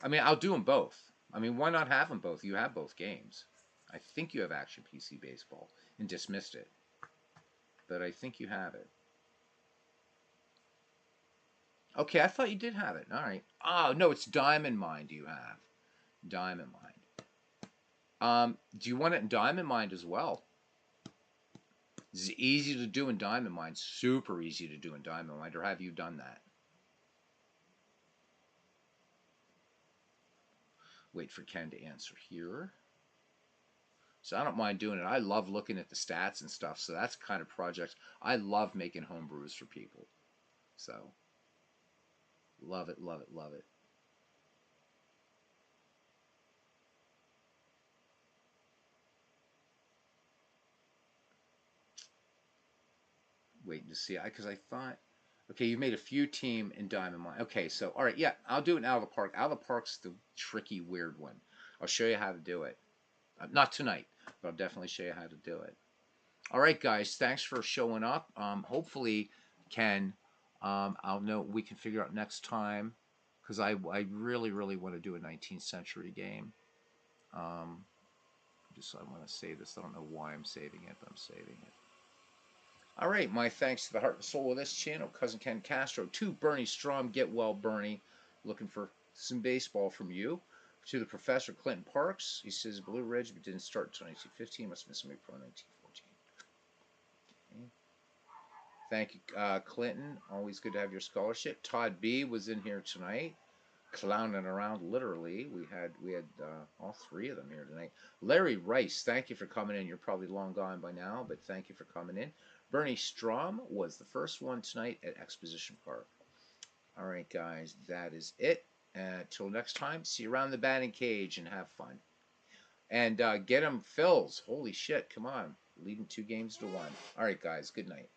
I mean, I'll do them both. I mean, why not have them both? You have both games. I think you have Action PC Baseball and dismissed it. But I think you have it. Okay, I thought you did have it. All right. Oh, no, it's Diamond Mind you have. Diamond Mind. Do you want it in Diamond Mind as well? It's easy to do in Diamond Mind. Super easy to do in Diamond Mind. Or have you done that? Wait for Ken to answer here. So I don't mind doing it. I love looking at the stats and stuff. So that's the kind of projects. I love making homebrews for people. So love it, love it, love it. Waiting to see, because I thought, okay, you made a few team in Diamond Mine. Okay, so all right, yeah, I'll do it in Out of the Park. Out of the Park's the tricky, weird one. I'll show you how to do it. Not tonight, but I'll definitely show you how to do it. All right, guys. Thanks for showing up. Hopefully, Ken, I'll know we can figure out next time because I really really want to do a 19th century game. Um, I want to save this. I don't know why I'm saving it, but I'm saving it. All right, my thanks to the heart and soul of this channel, Cousin Ken Castro, to Bernie Strom, get well, Bernie. Looking for some baseball from you. To the Professor Clinton Parks, he says Blue Ridge but didn't start until 1915. Must have been somebody pro 1914. Okay. Thank you, Clinton. Always good to have your scholarship. Todd B was in here tonight, clowning around. Literally, we had all three of them here tonight. Larry Rice, thank you for coming in. You're probably long gone by now, but thank you for coming in. Bernie Strom was the first one tonight at Exposition Park. All right, guys, that is it. Till next time, see you around the batting cage and have fun. And get them fills. Holy shit, come on. Leading 2 games to 1. All right, guys, good night.